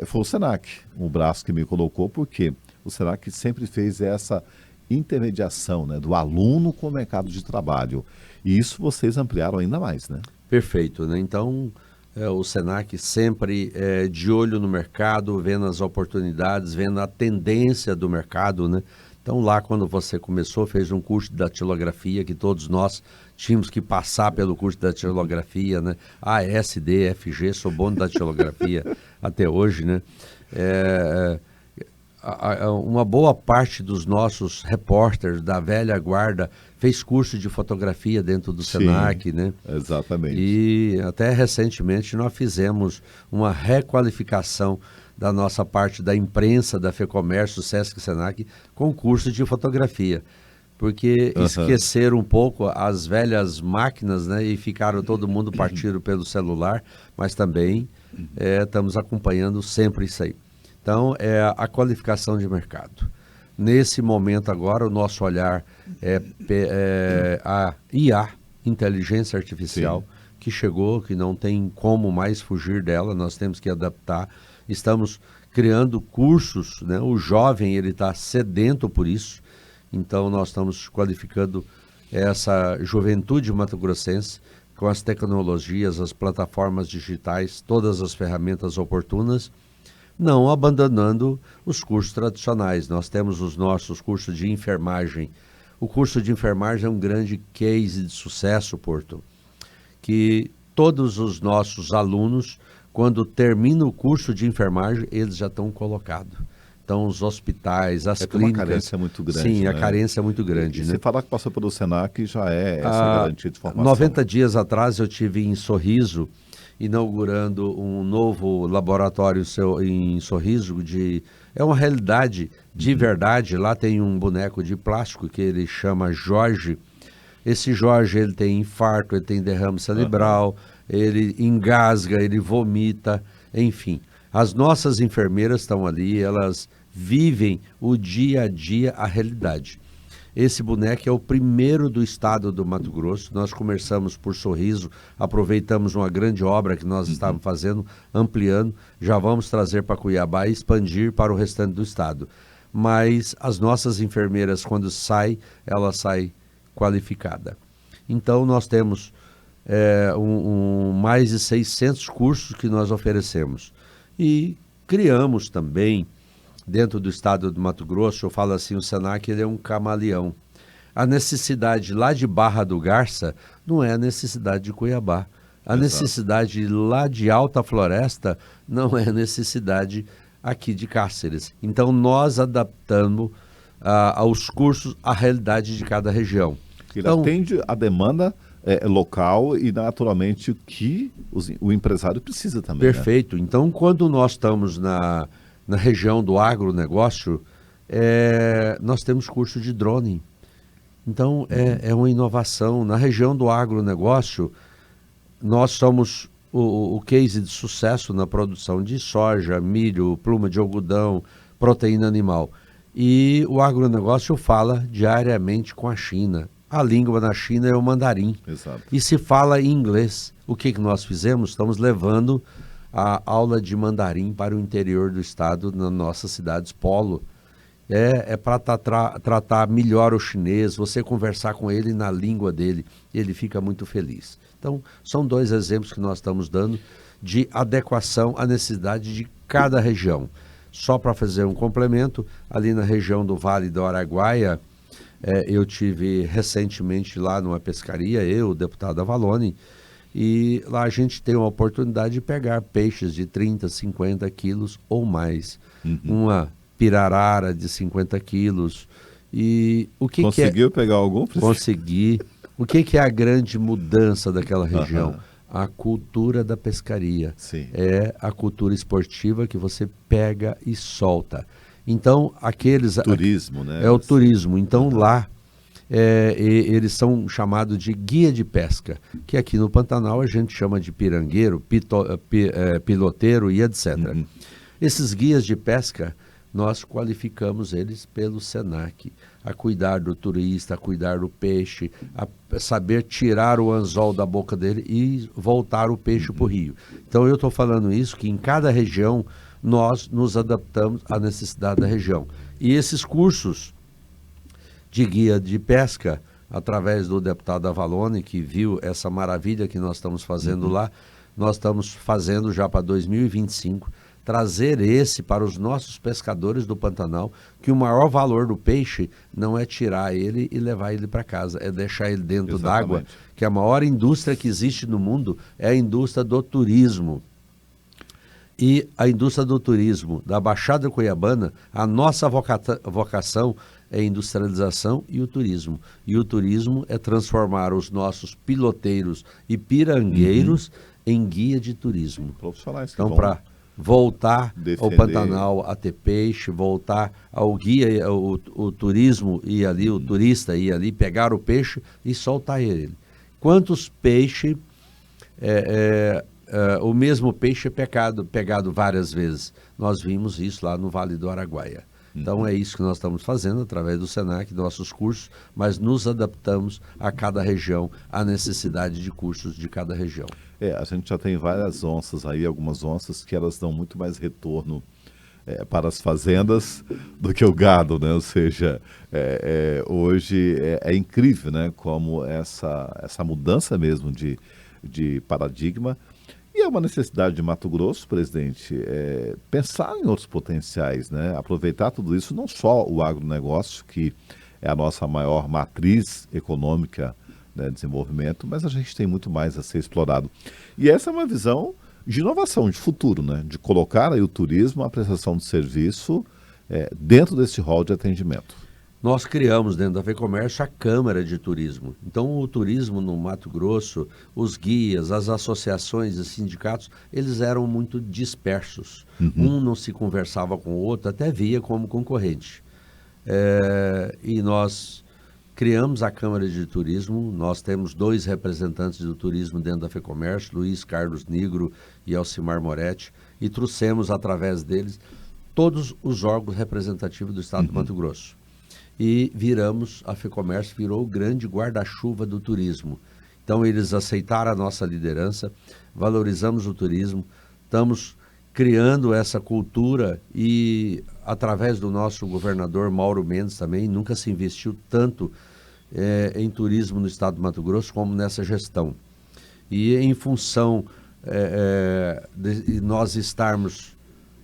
foi o Senac, o braço que me colocou, porque o Senac sempre fez essa intermediação, né, do aluno com o mercado de trabalho. E isso vocês ampliaram ainda mais, né? Perfeito, né? Então, o Senac sempre de olho no mercado, vendo as oportunidades, vendo a tendência do mercado, né? Então, lá quando você começou, fez um curso de datilografia, que todos nós tínhamos que passar pelo curso de datilografia, né? A, S, D, F, G, sou bom de datilografia até hoje, né? Uma boa parte dos nossos repórteres da velha guarda fez curso de fotografia dentro do Senac, né? Exatamente. E até recentemente nós fizemos uma requalificação da nossa parte da imprensa, da FEComércio, Sesc e Senac, com curso de fotografia. Porque esqueceram um pouco as velhas máquinas, né? E ficaram todo mundo partindo pelo celular, mas também estamos acompanhando sempre isso aí. Então, é a qualificação de mercado. Nesse momento agora, o nosso olhar é a IA, Inteligência Artificial, sim, que chegou, que não tem como mais fugir dela, nós temos que adaptar. Estamos criando cursos, né? O jovem ele está sedento por isso, então nós estamos qualificando essa juventude mato-grossense com as tecnologias, as plataformas digitais, todas as ferramentas oportunas, não abandonando os cursos tradicionais. Nós temos os nossos cursos de enfermagem. O curso de enfermagem é um grande case de sucesso, Porto, que todos os nossos alunos, quando terminam o curso de enfermagem, eles já estão colocados. Então, os hospitais, as clínicas... a carência é muito grande. Sim, né? A carência é muito grande. E né? Se falar que passou pelo Senac, já é essa garantia de formação. 90 dias atrás, eu estive em Sorriso, inaugurando um novo laboratório em Sorriso. É uma realidade de verdade. Lá tem um boneco de plástico que ele chama Jorge. Esse Jorge, ele tem infarto, ele tem derrame cerebral, ele engasga, ele vomita, enfim. As nossas enfermeiras estão ali, elas vivem o dia a dia, a realidade. Esse boneco é o primeiro do estado do Mato Grosso. Nós começamos por Sorriso, aproveitamos uma grande obra que nós estávamos fazendo, ampliando, já vamos trazer para Cuiabá e expandir para o restante do estado. Mas as nossas enfermeiras, quando saem, ela sai qualificada. Então, nós temos mais de 600 cursos que nós oferecemos. E criamos também, dentro do estado do Mato Grosso, eu falo assim, o Senac ele é um camaleão. A necessidade lá de Barra do Garça não é a necessidade de Cuiabá. A necessidade lá de Alta Floresta não é a necessidade aqui de Cáceres. Então, nós adaptamos aos cursos a realidade de cada região. Ele atende a demanda local e, naturalmente, o que o empresário precisa também. Perfeito. Né? Então, quando nós estamos na região do agronegócio, nós temos curso de drone. Então, é uma inovação. Na região do agronegócio, nós somos o case de sucesso na produção de soja, milho, pluma de algodão, proteína animal. E o agronegócio fala diariamente com a China. A língua na China é o mandarim. Exato. E se fala em inglês. O que nós fizemos? Estamos levando a aula de mandarim para o interior do estado, nas nossas cidades polo. Para tratar melhor o chinês, você conversar com ele na língua dele, ele fica muito feliz. Então, são 2 exemplos que nós estamos dando de adequação à necessidade de cada região. Só para fazer um complemento, ali na região do Vale do Araguaia, eu tive recentemente lá numa pescaria, o deputado Avalone, e lá a gente tem uma oportunidade de pegar peixes de 30, 50 quilos ou mais. Uma pirarara de 50 quilos. E o que Conseguiu pegar algum? Consegui. O que é a grande mudança daquela região? A cultura da pescaria. Sim. É a cultura esportiva que você pega e solta. Então, turismo, né? É o turismo. Então, lá, eles são chamados de guia de pesca, que aqui no Pantanal a gente chama de pirangueiro, piloteiro e etc. Esses guias de pesca, nós qualificamos eles pelo Senac. a cuidar do turista, a cuidar do peixe, a saber tirar o anzol da boca dele e voltar o peixe para o rio. Então eu estou falando isso, que em cada região nós nos adaptamos à necessidade da região. E esses cursos de guia de pesca, através do deputado Avalone, que viu essa maravilha que nós estamos fazendo lá, nós estamos fazendo já para 2025, trazer esse para os nossos pescadores do Pantanal, que o maior valor do peixe não é tirar ele e levar ele para casa, é deixar ele dentro d'água, que a maior indústria que existe no mundo é a indústria do turismo. E a indústria do turismo da Baixada Cuiabana, a nossa vocação é a industrialização e o turismo. E o turismo é transformar os nossos piloteiros e pirangueiros em guia de turismo. Profissionais que então, para voltar ao Pantanal a ter peixe, voltar ao guia, o turismo ir ali, o turista ir ali, pegar o peixe e soltar ele. Quantos peixes... o mesmo peixe é pegado várias vezes. Nós vimos isso lá no Vale do Araguaia. Então é isso que nós estamos fazendo através do SENAC, nossos cursos, mas nos adaptamos a cada região, à necessidade de cursos de cada região. A gente já tem várias onças aí, algumas onças que elas dão muito mais retorno para as fazendas do que o gado, né? Ou seja, hoje é incrível, né? Como essa mudança mesmo de paradigma. E é uma necessidade de Mato Grosso, presidente, pensar em outros potenciais, né? Aproveitar tudo isso, não só o agronegócio, que é a nossa maior matriz econômica, né, de desenvolvimento, mas a gente tem muito mais a ser explorado. E essa é uma visão de inovação, de futuro, né? De colocar aí o turismo, a prestação de serviço dentro desse rol de atendimento. Nós criamos dentro da FEComércio a Câmara de Turismo. Então o turismo no Mato Grosso, os guias, as associações e sindicatos, eles eram muito dispersos. Um não se conversava com o outro, até via como concorrente. E nós criamos a Câmara de Turismo, nós temos 2 representantes do turismo dentro da FEComércio, Luiz Carlos Nigro e Alcimar Moretti, e trouxemos através deles todos os órgãos representativos do Estado do Mato Grosso. E a FEComércio virou o grande guarda-chuva do turismo. Então eles aceitaram a nossa liderança, valorizamos o turismo, estamos criando essa cultura e através do nosso governador Mauro Mendes também, nunca se investiu tanto em turismo no estado do Mato Grosso como nessa gestão. E em função de nós estarmos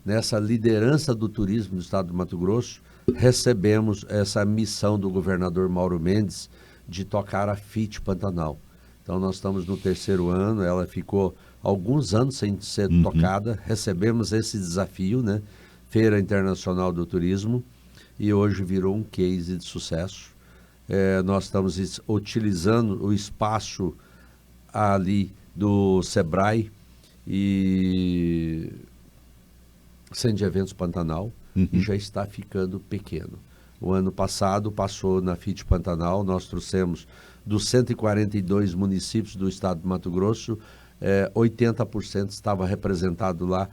nessa liderança do turismo do estado do Mato Grosso, recebemos essa missão do governador Mauro Mendes de tocar a FIT Pantanal. Então nós estamos no 3º ano, ela ficou alguns anos sem ser tocada, recebemos esse desafio, né? Feira Internacional do Turismo, e hoje virou um case de sucesso. Nós estamos utilizando o espaço ali do Sebrae e Centro de Eventos Pantanal, e já está ficando pequeno. O ano passado passou na FIT Pantanal, nós trouxemos dos 142 municípios do estado do Mato Grosso, 80% estava representado lá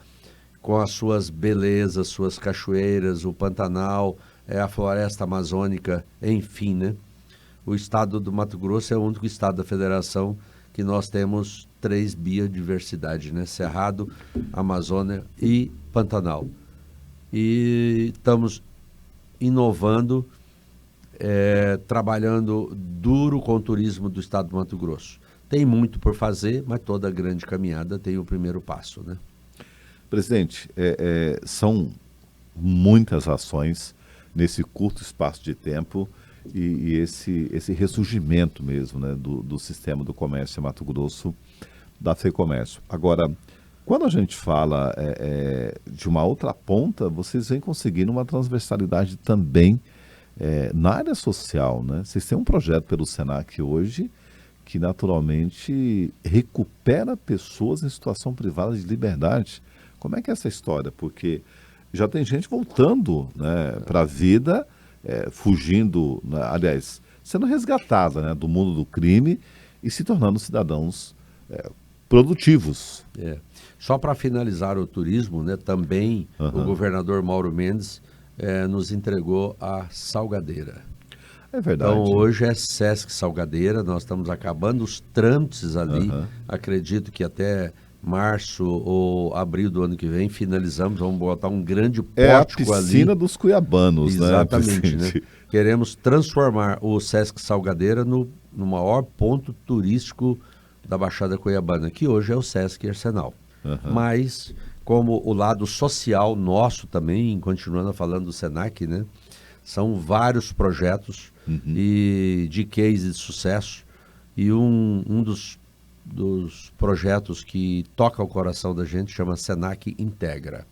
com as suas belezas, suas cachoeiras, o Pantanal, a floresta amazônica, enfim, né? O estado do Mato Grosso é o único estado da federação que nós temos 3 biodiversidades, né? Cerrado, Amazônia e Pantanal. E estamos inovando, trabalhando duro com o turismo do estado do Mato Grosso. Tem muito por fazer, mas toda grande caminhada tem o primeiro passo, né? Presidente, são muitas ações nesse curto espaço de tempo e esse ressurgimento mesmo, né, do sistema do comércio em Mato Grosso, da FEComércio. Agora, quando a gente fala de uma outra ponta, vocês vêm conseguindo uma transversalidade também na área social, né? Vocês têm um projeto pelo SENAC hoje que naturalmente recupera pessoas em situação privada de liberdade. Como é que é essa história? Porque já tem gente voltando, né, para a vida, fugindo, né, aliás, sendo resgatada, né, do mundo do crime e se tornando cidadãos produtivos. Só para finalizar o turismo, né, também o governador Mauro Mendes nos entregou a Salgadeira. É verdade. Então hoje é Sesc Salgadeira, nós estamos acabando os trâmites ali, acredito que até março ou abril do ano que vem finalizamos, vamos botar um grande pórtico ali. É a piscina dos cuiabanos, exatamente, né? Né? Queremos transformar o Sesc Salgadeira no maior ponto turístico da Baixada Cuiabana, que hoje é o Sesc Arsenal. Mas, como o lado social nosso também, continuando falando do Senac, né? São vários projetos e de case de sucesso. E um dos projetos que toca o coração da gente chama Senac Integra.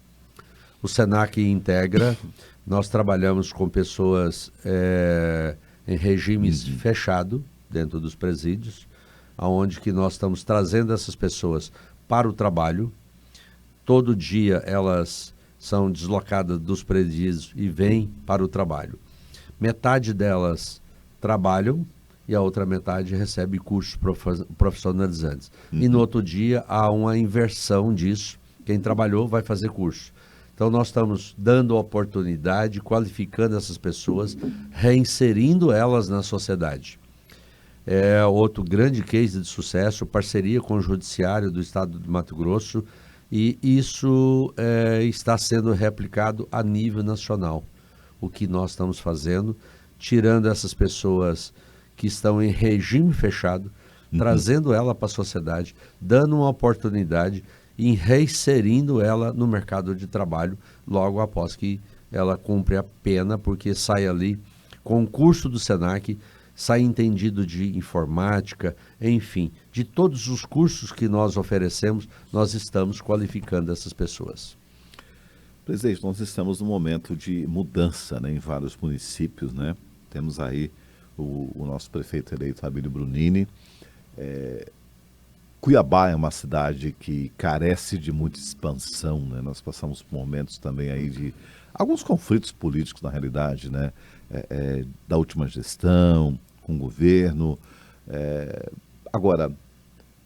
O Senac Integra, nós trabalhamos com pessoas em regimes fechado dentro dos presídios, aonde que nós estamos trazendo essas pessoas para o trabalho. Todo dia elas são deslocadas dos presídios e vêm para o trabalho. Metade delas trabalham e a outra metade recebe cursos profissionalizantes. E no outro dia há uma inversão disso. Quem trabalhou vai fazer curso. Então nós estamos dando oportunidade, qualificando essas pessoas, reinserindo elas na sociedade. É outro grande case de sucesso, parceria com o Judiciário do Estado de Mato Grosso, e isso está sendo replicado a nível nacional. O que nós estamos fazendo, tirando essas pessoas que estão em regime fechado, trazendo ela para a sociedade, dando uma oportunidade e reinserindo ela no mercado de trabalho logo após que ela cumpre a pena, porque sai ali com o curso do Senac, sai entendido de informática, enfim, de todos os cursos que nós oferecemos, nós estamos qualificando essas pessoas. Presidente, nós estamos num momento de mudança, né, em vários municípios, né? Temos aí o nosso prefeito eleito, Abílio Brunini. Cuiabá é uma cidade que carece de muita expansão, né? Nós passamos por momentos também aí de alguns conflitos políticos, na realidade, né? Da última gestão, com o governo. Agora,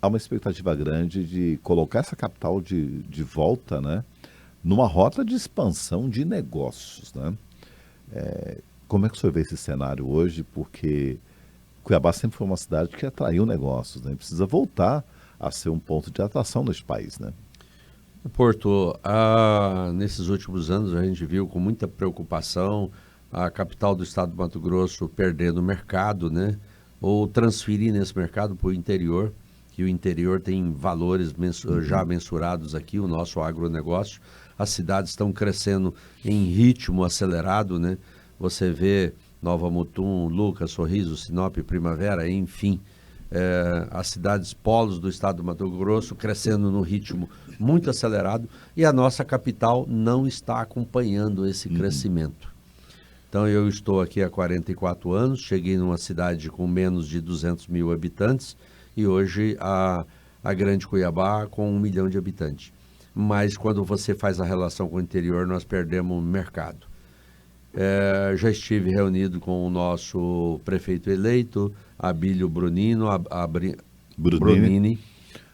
há uma expectativa grande de colocar essa capital de volta, né? Numa rota de expansão de negócios, né? Como é que o senhor vê esse cenário hoje? Porque Cuiabá sempre foi uma cidade que atraiu negócios, né? Precisa voltar a ser um ponto de atração neste país, né? Porto, nesses últimos anos a gente viu com muita preocupação a capital do estado do Mato Grosso perdendo mercado, né? Ou transferindo esse mercado para o interior, que o interior tem valores já mensurados aqui, o nosso agronegócio. As cidades estão crescendo em ritmo acelerado, né? Você vê Nova Mutum, Lucas, Sorriso, Sinop, Primavera, enfim, as cidades polos do estado do Mato Grosso crescendo num ritmo muito acelerado e a nossa capital não está acompanhando esse crescimento. Então eu estou aqui há 44 anos, cheguei numa cidade com menos de 200 mil habitantes e hoje a Grande Cuiabá com 1 milhão de habitantes. Mas quando você faz a relação com o interior, nós perdemos mercado. Já estive reunido com o nosso prefeito eleito, Abílio Brunini,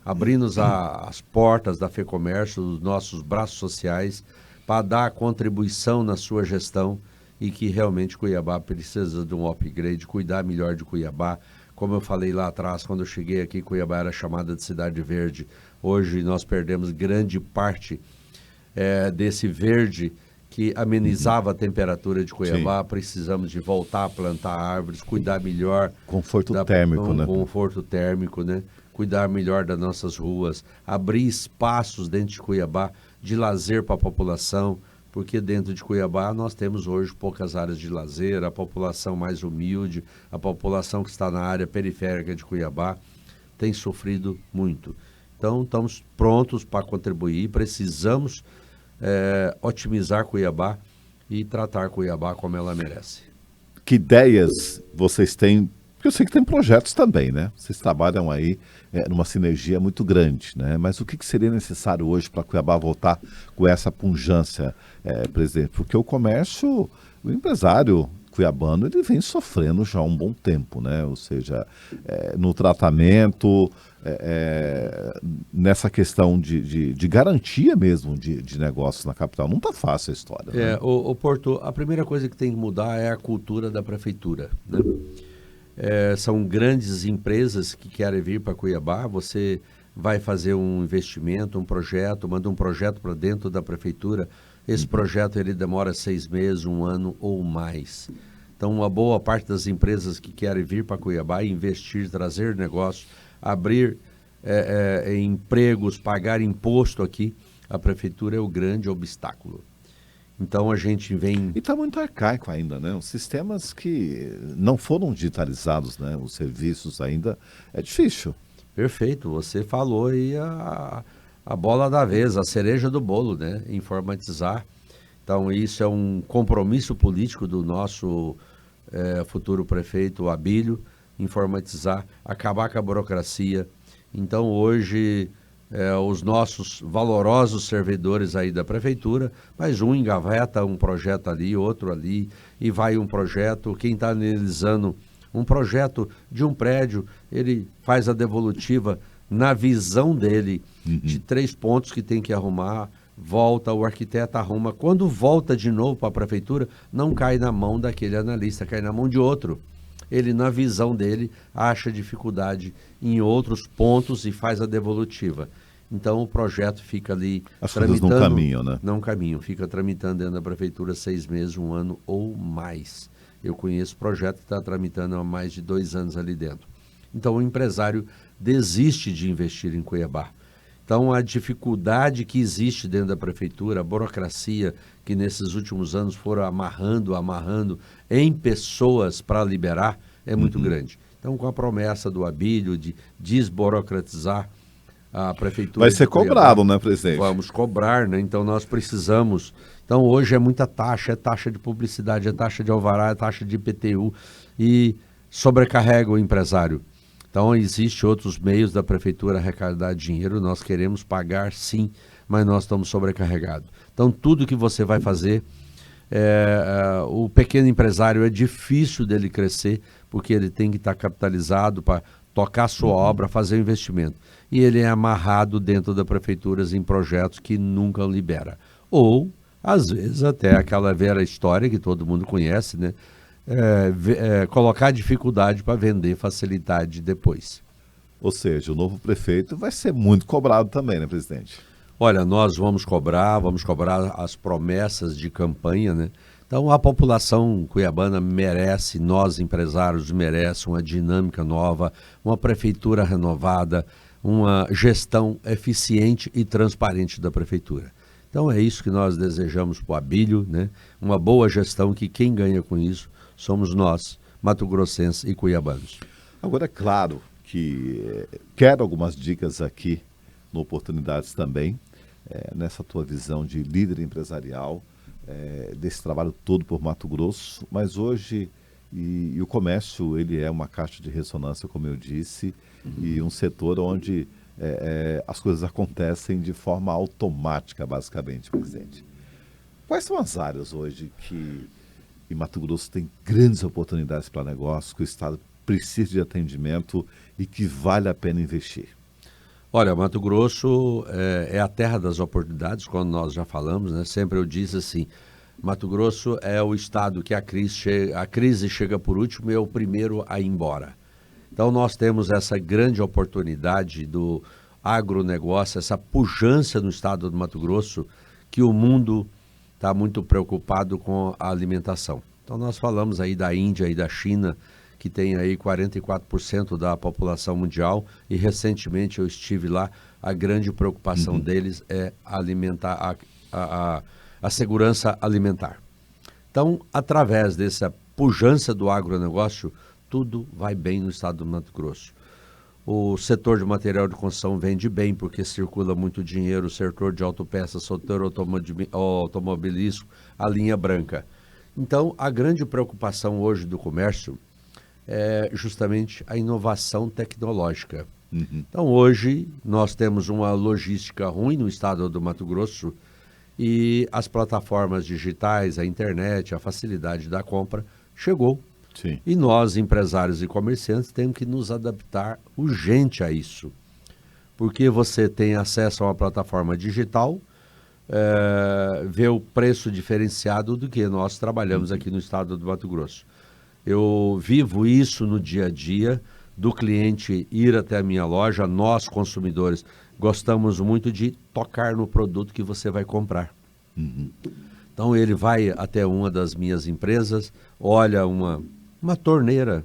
abrindo as portas da FEComércio, dos nossos braços sociais, para dar contribuição na sua gestão e que realmente Cuiabá precisa de um upgrade, cuidar melhor de Cuiabá. Como eu falei lá atrás, quando eu cheguei aqui, Cuiabá era chamada de Cidade Verde. Hoje nós perdemos grande parte desse verde que amenizava a temperatura de Cuiabá. Sim. Precisamos de voltar a plantar árvores, cuidar melhor... Conforto térmico, né? Conforto térmico, né? Cuidar melhor das nossas ruas, abrir espaços dentro de Cuiabá de lazer para a população, porque dentro de Cuiabá nós temos hoje poucas áreas de lazer, a população mais humilde, a população que está na área periférica de Cuiabá tem sofrido muito. Então estamos prontos para contribuir, precisamos otimizar Cuiabá e tratar Cuiabá como ela merece. Que ideias vocês têm? Porque eu sei que tem projetos também, né? Vocês trabalham aí numa sinergia muito grande, né? Mas o que seria necessário hoje para Cuiabá voltar com essa pujança, presidente? Porque o comércio, o empresário cuiabano ele vem sofrendo já há um bom tempo, né? Ou seja, no tratamento, nessa questão de garantia mesmo de negócios na capital. Não está fácil a história. Né? O Porto, a primeira coisa que tem que mudar é a cultura da prefeitura, né? São grandes empresas que querem vir para Cuiabá, você vai fazer um investimento, um projeto, manda um projeto para dentro da prefeitura, esse projeto ele demora 6 meses, 1 ano ou mais. Então, uma boa parte das empresas que querem vir para Cuiabá, investir, trazer negócios, abrir empregos, pagar imposto aqui, a prefeitura é o grande obstáculo. Então a gente vem... E está muito arcaico ainda, né? Os sistemas que não foram digitalizados, né? Os serviços ainda, é difícil. Perfeito, você falou aí a bola da vez, a cereja do bolo, né? Informatizar. Então isso é um compromisso político do nosso futuro prefeito Abílio, informatizar, acabar com a burocracia. Então hoje... os nossos valorosos servidores aí da prefeitura, mas um engaveta um projeto ali, outro ali, e vai um projeto, quem está analisando um projeto de um prédio, ele faz a devolutiva na visão dele, de 3 pontos que tem que arrumar, volta, o arquiteto arruma, quando volta de novo para a prefeitura, não cai na mão daquele analista, cai na mão de outro. Ele, na visão dele, acha dificuldade em outros pontos e faz a devolutiva. Então, o projeto fica ali as tramitando. As coisas não caminham, né? Não caminham, fica tramitando dentro da prefeitura 6 meses, 1 ano ou mais. Eu conheço projeto que está tramitando há mais de 2 anos ali dentro. Então, o empresário desiste de investir em Cuiabá. Então, a dificuldade que existe dentro da prefeitura, a burocracia que nesses últimos anos foram amarrando em pessoas para liberar, é muito grande. Então, com a promessa do Abílio de desburocratizar a prefeitura... Vai ser cobrado, né, presidente? Vamos cobrar, né? Então, nós precisamos... Então, hoje é muita taxa, é taxa de publicidade, é taxa de alvará, é taxa de IPTU e sobrecarrega o empresário. Então, existem outros meios da prefeitura arrecadar dinheiro, nós queremos pagar sim, mas nós estamos sobrecarregados. Então, tudo que você vai fazer, o pequeno empresário é difícil dele crescer, porque ele tem que estar capitalizado para tocar a sua obra, fazer o investimento. E ele é amarrado dentro da prefeitura em projetos que nunca libera. Ou, às vezes, até aquela velha história que todo mundo conhece, né? Colocar dificuldade para vender facilidade depois. Ou seja, o novo prefeito vai ser muito cobrado também, né, presidente? Olha, nós vamos cobrar as promessas de campanha, né? Então a população cuiabana merece, nós empresários merecemos uma dinâmica nova, uma prefeitura renovada, uma gestão eficiente e transparente da prefeitura. Então é isso que nós desejamos para o Abílio, né? Uma boa gestão que quem ganha com isso somos nós, mato-grossenses e cuiabanos. Agora, é claro que quero algumas dicas aqui no Oportunidades também, nessa tua visão de líder empresarial, desse trabalho todo por Mato Grosso, mas hoje e o comércio ele é uma caixa de ressonância, como eu disse, e um setor onde as coisas acontecem de forma automática, basicamente, presidente. Quais são as áreas hoje que em Mato Grosso tem grandes oportunidades para negócios, que o Estado precisa de atendimento e que vale a pena investir? Olha, Mato Grosso é a terra das oportunidades, quando nós já falamos, né? Sempre eu disse assim, Mato Grosso é o estado que a crise chega por último e é o primeiro a ir embora. Então nós temos essa grande oportunidade do agronegócio, essa pujança no estado do Mato Grosso, que o mundo está muito preocupado com a alimentação. Então nós falamos aí da Índia e da China, que tem aí 44% da população mundial, e recentemente eu estive lá, a grande preocupação deles é alimentar a segurança alimentar. Então, através dessa pujança do agronegócio, tudo vai bem no estado do Mato Grosso. O setor de material de construção vende bem, porque circula muito dinheiro, o setor de autopeças, setor automobilístico, a linha branca. Então, a grande preocupação hoje do comércio é justamente a inovação tecnológica. Então, hoje, nós temos uma logística ruim no estado do Mato Grosso e as plataformas digitais, a internet, a facilidade da compra chegou. Sim. E nós, empresários e comerciantes, temos que nos adaptar urgente a isso. Porque você tem acesso a uma plataforma digital, vê o preço diferenciado do que nós trabalhamos aqui no estado do Mato Grosso. Eu vivo isso no dia a dia, do cliente ir até a minha loja. Nós, consumidores, gostamos muito de tocar no produto que você vai comprar. Então ele vai até uma das minhas empresas, olha uma torneira,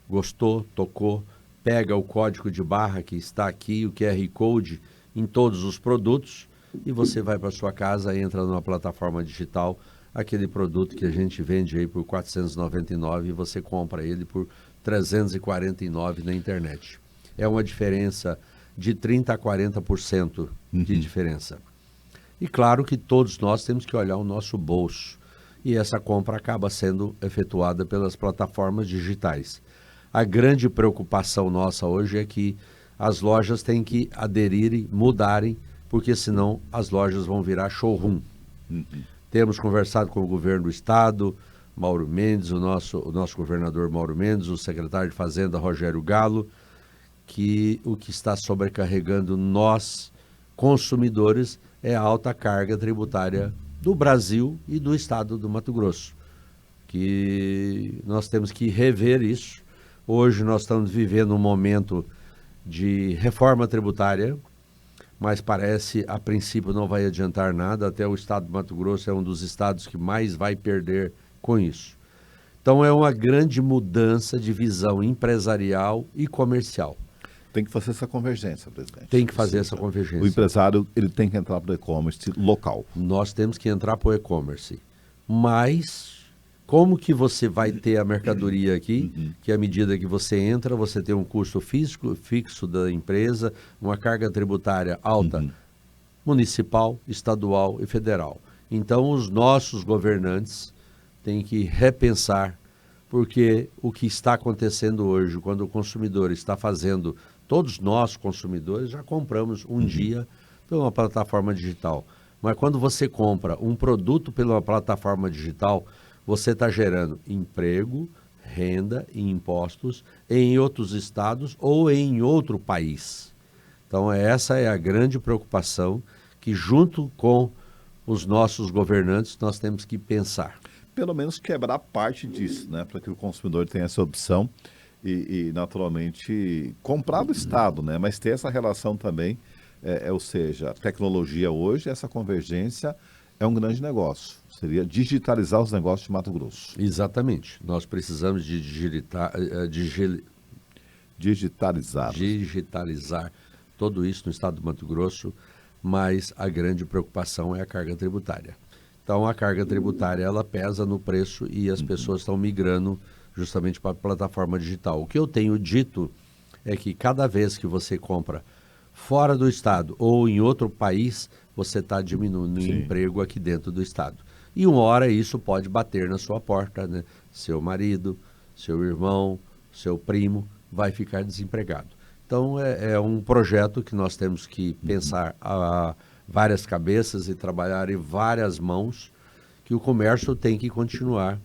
gostou, tocou, pega o código de barra que está aqui, o QR Code em todos os produtos, e você vai para sua casa, entra numa plataforma digital, aquele produto que a gente vende aí por R$ 499 e você compra ele por R$ 349 na internet. É uma diferença de 30% a 40% de diferença. E claro que todos nós temos que olhar o nosso bolso. E essa compra acaba sendo efetuada pelas plataformas digitais. A grande preocupação nossa hoje é que as lojas têm que aderirem, mudarem, porque senão as lojas vão virar showroom. Temos conversado com o governo do estado, Mauro Mendes, o nosso governador Mauro Mendes, o secretário de Fazenda Rogério Galo, que o que está sobrecarregando nós, consumidores, é a alta carga tributária do Brasil e do estado do Mato Grosso, que nós temos que rever isso. Hoje nós estamos vivendo um momento de reforma tributária, mas parece, a princípio, não vai adiantar nada. Até o estado do Mato Grosso é um dos estados que mais vai perder com isso. Então é uma grande mudança de visão empresarial e comercial. Tem que fazer essa convergência, presidente. Tem que fazer essa convergência. O empresário, ele tem que entrar para o e-commerce local. Nós temos que entrar para o e-commerce. Mas como que você vai ter a mercadoria aqui, que à medida que você entra, você tem um custo fixo da empresa, uma carga tributária alta, municipal, estadual e federal. Então os nossos governantes têm que repensar, porque o que está acontecendo hoje, quando o consumidor está fazendo, todos nós consumidores já compramos um dia pela uma plataforma digital. Mas quando você compra um produto pela plataforma digital, você está gerando emprego, renda e impostos em outros estados ou em outro país. Então essa é a grande preocupação que, junto com os nossos governantes, nós temos que pensar. Pelo menos quebrar parte disso, né? Para que o consumidor tenha essa opção e naturalmente, comprar do Estado, né? Mas ter essa relação também, ou seja, a tecnologia hoje, essa convergência é um grande negócio. Seria digitalizar os negócios de Mato Grosso. Exatamente. Nós precisamos de digitalizar tudo isso no estado do Mato Grosso, mas a grande preocupação é a carga tributária. Então, a carga tributária, ela pesa no preço e as pessoas estão migrando justamente para a plataforma digital. O que eu tenho dito é que cada vez que você compra fora do estado ou em outro país, você está diminuindo o emprego aqui dentro do estado. E uma hora isso pode bater na sua porta, né? Seu marido, seu irmão, seu primo vai ficar desempregado. Então, é um projeto que nós temos que pensar a várias cabeças e trabalhar em várias mãos, que o comércio tem que continuar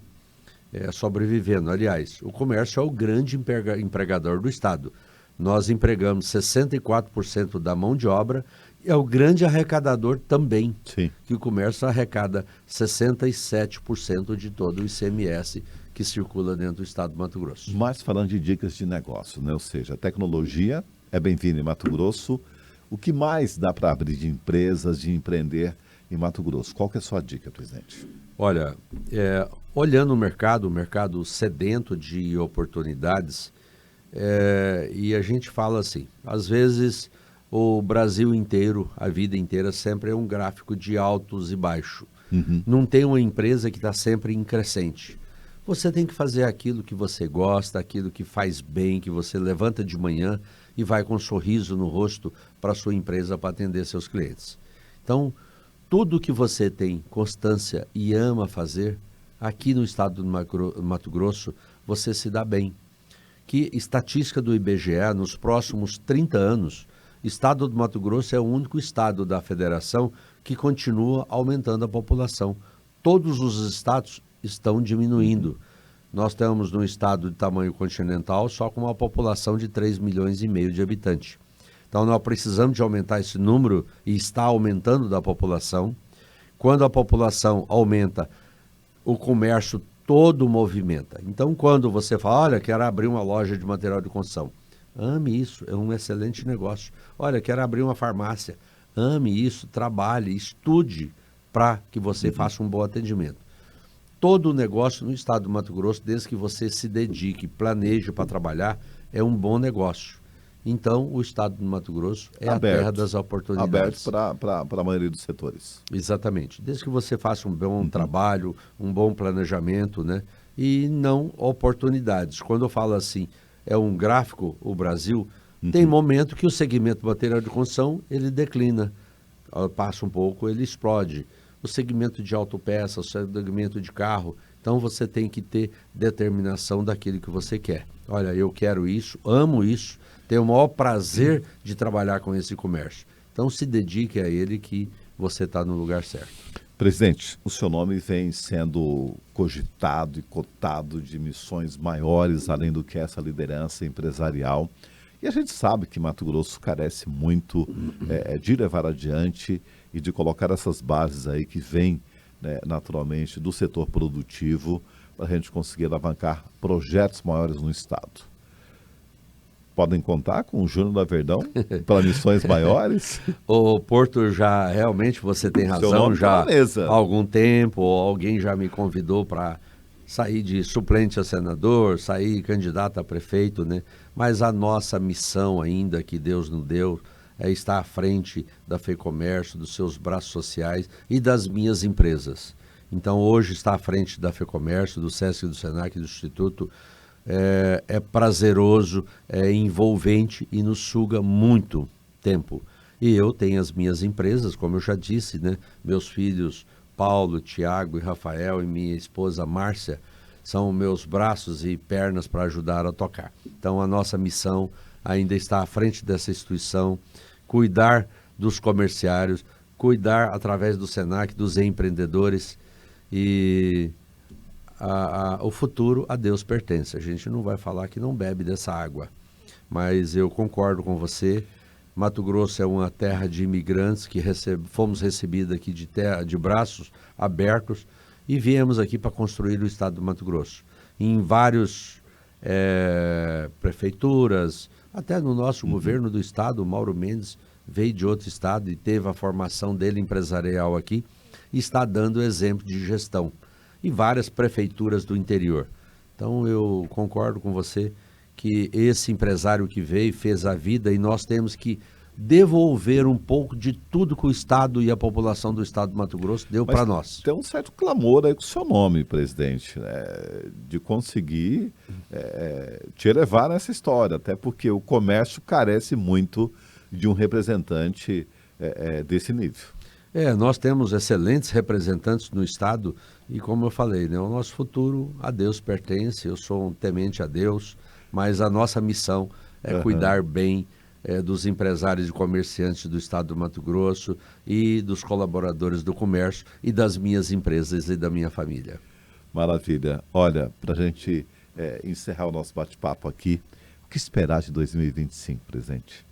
sobrevivendo. Aliás, o comércio é o grande empregador do estado. Nós empregamos 64% da mão de obra e é o grande arrecadador também. Sim. Que o comércio arrecada 67% de todo o ICMS que circula dentro do estado do Mato Grosso. Mas falando de dicas de negócio, né? Ou seja, a tecnologia é bem-vinda em Mato Grosso. O que mais dá para abrir de empresas, de empreender em Mato Grosso? Qual que é a sua dica, presidente? Olha, olhando o mercado sedento de oportunidades, e a gente fala assim, às vezes o Brasil inteiro, a vida inteira, sempre é um gráfico de altos e baixos. Não tem uma empresa que está sempre em crescente. Você tem que fazer aquilo que você gosta, aquilo que faz bem, que você levanta de manhã e vai com um sorriso no rosto para a sua empresa para atender seus clientes. Então, tudo que você tem constância e ama fazer, aqui no estado do Mato Grosso, você se dá bem. Que estatística do IBGE, nos próximos 30 anos, o estado do Mato Grosso é o único estado da federação que continua aumentando a população. Todos os estados estão diminuindo. Nós estamos num estado de tamanho continental só com uma população de 3,5 milhões de habitantes. Então nós precisamos de aumentar esse número e está aumentando da população. Quando a população aumenta, o comércio todo movimenta. Então quando você fala, olha, quero abrir uma loja de material de construção, ame isso, é um excelente negócio. Olha, quero abrir uma farmácia, ame isso, trabalhe, estude para que você faça um bom atendimento. Todo negócio no estado do Mato Grosso, desde que você se dedique, planeje para trabalhar, é um bom negócio. Então, o estado do Mato Grosso é a terra das oportunidades. Aberto para a maioria dos setores. Exatamente. Desde que você faça um bom trabalho, um bom planejamento, né? E não oportunidades. Quando eu falo assim, é um gráfico, o Brasil, tem momento que o segmento material de construção, ele declina. Passa um pouco, ele explode. O segmento de autopeça, o segmento de carro. Então, você tem que ter determinação daquilo que você quer. Olha, eu quero isso, amo isso, tenho o maior prazer de trabalhar com esse comércio. Então, se dedique a ele que você está no lugar certo. Presidente, o seu nome vem sendo cogitado e cotado de missões maiores, além do que essa liderança empresarial. E a gente sabe que Mato Grosso carece muito de levar adiante e de colocar essas bases aí que vêm, né, naturalmente, do setor produtivo, para a gente conseguir alavancar projetos maiores no estado. Podem contar com o Júnior da Verdão para missões maiores? O Porto já, realmente, você tem razão, já há algum tempo, alguém já me convidou para sair de suplente a senador, sair candidato a prefeito, né? Mas a nossa missão ainda, que Deus nos deu, é estar à frente da FEComércio, dos seus braços sociais e das minhas empresas. Então, hoje, estar à frente da FEComércio, do SESC, do SENAC, do Instituto, é prazeroso, é envolvente e nos suga muito tempo. E eu tenho as minhas empresas, como eu já disse, né? Meus filhos, Paulo, Tiago e Rafael, e minha esposa Márcia, são meus braços e pernas para ajudar a tocar. Então, a nossa missão ainda está à frente dessa instituição, cuidar dos comerciários, cuidar através do SENAC dos empreendedores, e o futuro a Deus pertence. A gente não vai falar que não bebe dessa água, mas eu concordo com você. Mato Grosso é uma terra de imigrantes que fomos recebidos aqui de braços abertos e viemos aqui para construir o estado do Mato Grosso. Em várias prefeituras, até no nosso governo do estado, o Mauro Mendes veio de outro estado e teve a formação dele empresarial aqui e está dando exemplo de gestão. E várias prefeituras do interior. Então eu concordo com você que esse empresário que veio fez a vida e nós temos que devolver um pouco de tudo que o estado e a população do estado do Mato Grosso deu para nós. Tem um certo clamor aí com o seu nome, presidente, de conseguir te elevar nessa história, até porque o comércio carece muito de um representante desse nível. Nós temos excelentes representantes no estado e, como eu falei, né, o nosso futuro a Deus pertence. Eu sou um temente a Deus, mas a nossa missão é cuidar bem dos empresários e comerciantes do estado do Mato Grosso e dos colaboradores do comércio e das minhas empresas e da minha família. Maravilha. Olha, para a gente encerrar o nosso bate-papo aqui, o que esperar de 2025, presidente?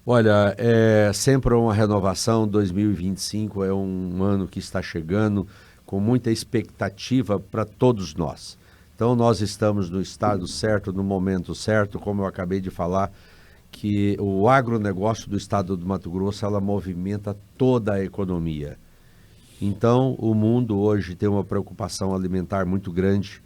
Olha, é sempre uma renovação. 2025 é um ano que está chegando com muita expectativa para todos nós. Então, nós estamos no estado certo, no momento certo, como eu acabei de falar, que o agronegócio do estado do Mato Grosso, ela movimenta toda a economia. Então, o mundo hoje tem uma preocupação alimentar muito grande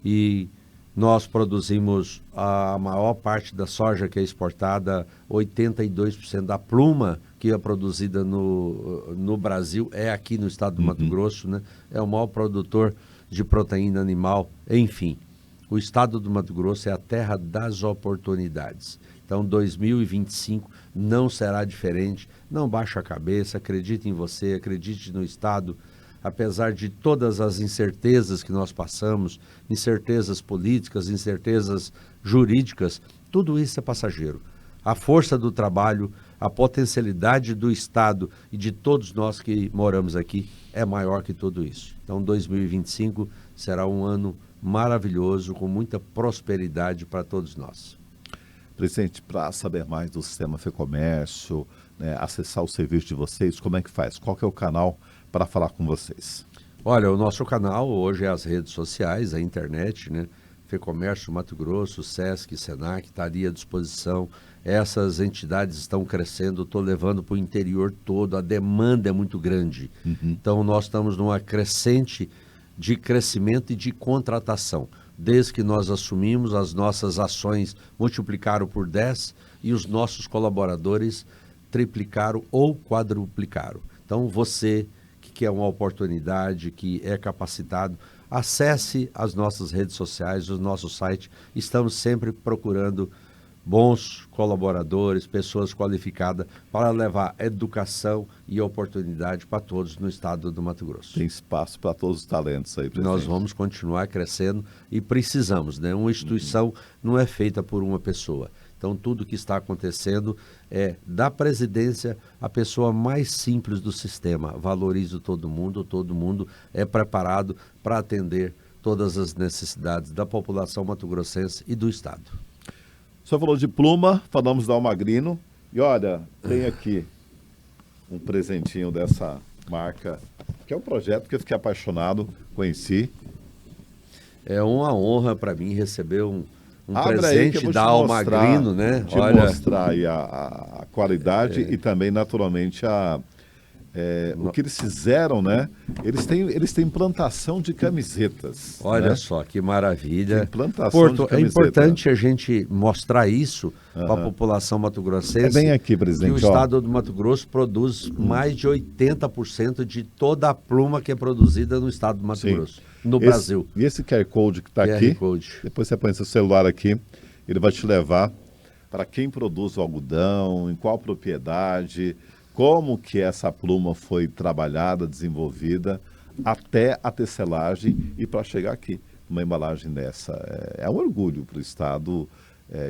e nós produzimos a maior parte da soja que é exportada, 82% da pluma que é produzida no Brasil é aqui no estado do Mato Grosso, né? É o maior produtor de proteína animal. Enfim, o estado do Mato Grosso é a terra das oportunidades. Então, 2025 não será diferente. Não baixe a cabeça, acredite em você, acredite no estado. Apesar de todas as incertezas que nós passamos, incertezas políticas, incertezas jurídicas, tudo isso é passageiro. A força do trabalho, a potencialidade do Estado e de todos nós que moramos aqui é maior que tudo isso. Então, 2025 será um ano maravilhoso, com muita prosperidade para todos nós. Presidente, para saber mais do sistema FEComércio, né, acessar o serviço de vocês, como é que faz? Qual que é o canal para falar com vocês? Olha, o nosso canal hoje é as redes sociais, a internet, né? FEComércio Mato Grosso, SESC, SENAC, está ali à disposição. Essas entidades estão crescendo, estou levando para o interior todo, a demanda é muito grande. Então, nós estamos numa crescente de crescimento e de contratação. Desde que nós assumimos, as nossas ações multiplicaram por 10 e os nossos colaboradores triplicaram ou quadruplicaram. Então, você que quer uma oportunidade, que é capacitado, acesse as nossas redes sociais, o nosso site. Estamos sempre procurando bons colaboradores, pessoas qualificadas para levar educação e oportunidade para todos no estado do Mato Grosso. Tem espaço para todos os talentos aí, presidente. Nós vamos continuar crescendo e precisamos, né? Uma instituição não é feita por uma pessoa. Então, tudo que está acontecendo é da presidência a pessoa mais simples do sistema. Valorizo todo mundo é preparado para atender todas as necessidades da população mato-grossense e do estado. O senhor falou de pluma, falamos da Almagrino. E olha, tem aqui um presentinho dessa marca, que é um projeto que eu fiquei apaixonado, conheci. É uma honra para mim receber um Abre aí que eu presente vou da te Almagrino, né? Te Olha, mostrar aí a qualidade e também, naturalmente, o que eles fizeram, né? Eles têm plantação de camisetas. olha né? só que maravilha. Tem plantação Porto, de é camiseta. importante a gente mostrar isso para a população mato-grossense. É bem aqui, Que presidente. o estado do Mato Grosso produz mais de 80% de toda a pluma que é produzida no estado do Mato Sim. Grosso, no Brasil. E esse QR Code que está QR aqui, Code. depois você põe seu celular aqui, ele vai te levar para quem produz o algodão, em qual propriedade, como que essa pluma foi trabalhada, desenvolvida, até a tecelagem e para chegar aqui, uma embalagem dessa. É um orgulho para o estado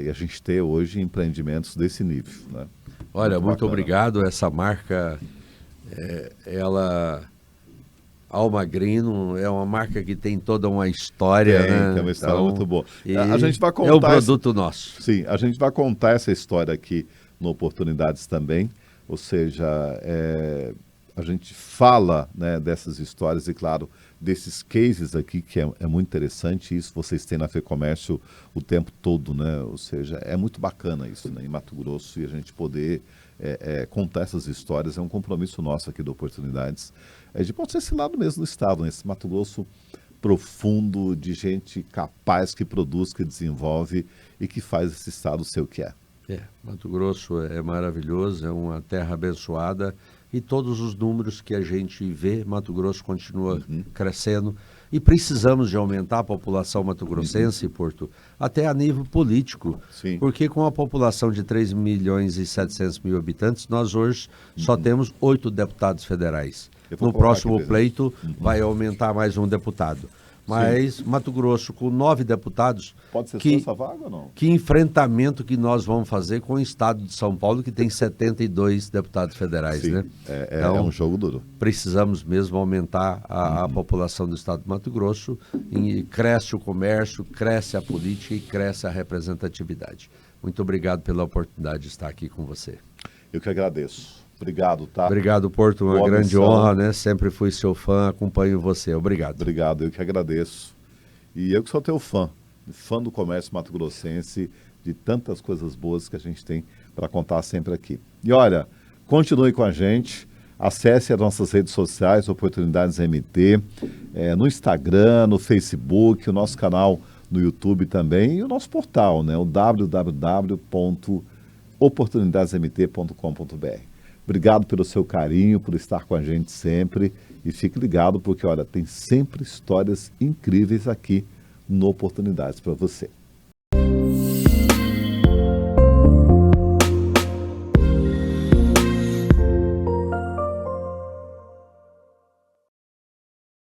e a gente ter hoje empreendimentos desse nível. Né? Olha, muito bacana. obrigado. Essa marca, Almagrino, é uma marca que tem toda uma história, né? Tem uma história Então, muito boa. e A gente vai contar é um produto nosso. Sim, a gente vai contar essa história aqui no Oportunidades também, ou seja, a gente fala, né, dessas histórias e, claro, desses cases aqui, que é muito interessante, isso vocês têm na FEComércio o tempo todo, né? Ou seja, é muito bacana isso, né, em Mato Grosso, e a gente poder contar essas histórias, é um compromisso nosso aqui do Oportunidades, de pode ser esse lado mesmo do estado, né? Esse Mato Grosso profundo, de gente capaz, que produz, que desenvolve e que faz esse estado ser o que é. Mato Grosso é maravilhoso, é uma terra abençoada e todos os números que a gente vê, Mato Grosso continua crescendo e precisamos de aumentar a população mato-grossense, Porto, até a nível político, Sim. porque com a população de 3.700.000 habitantes, nós hoje só temos 8 deputados federais. Eu vou No colocar próximo aqui, pleito vai aumentar mais um deputado. Mas Mato Grosso, com 9 deputados, Pode ser só essa vaga ou não? que enfrentamento que nós vamos fazer com o estado de São Paulo, que tem 72 deputados federais, Sim, né? é um jogo duro. Precisamos mesmo aumentar a população do estado do Mato Grosso, e cresce o comércio, cresce a política e cresce a representatividade. Muito obrigado pela oportunidade de estar aqui com você. Eu que agradeço. Obrigado, tá? Obrigado, Porto, uma Boa grande missão. honra, né? Sempre fui seu fã, acompanho você. Obrigado. Obrigado, eu que agradeço. E eu que sou teu fã do comércio mato-grossense, de tantas coisas boas que a gente tem para contar sempre aqui. E olha, continue com a gente, acesse as nossas redes sociais, Oportunidades MT, no Instagram, no Facebook, o nosso canal no YouTube também e o nosso portal, né? O www.oportunidadesmt.com.br. Obrigado pelo seu carinho, por estar com a gente sempre. E fique ligado, porque, olha, tem sempre histórias incríveis aqui no Oportunidades para você.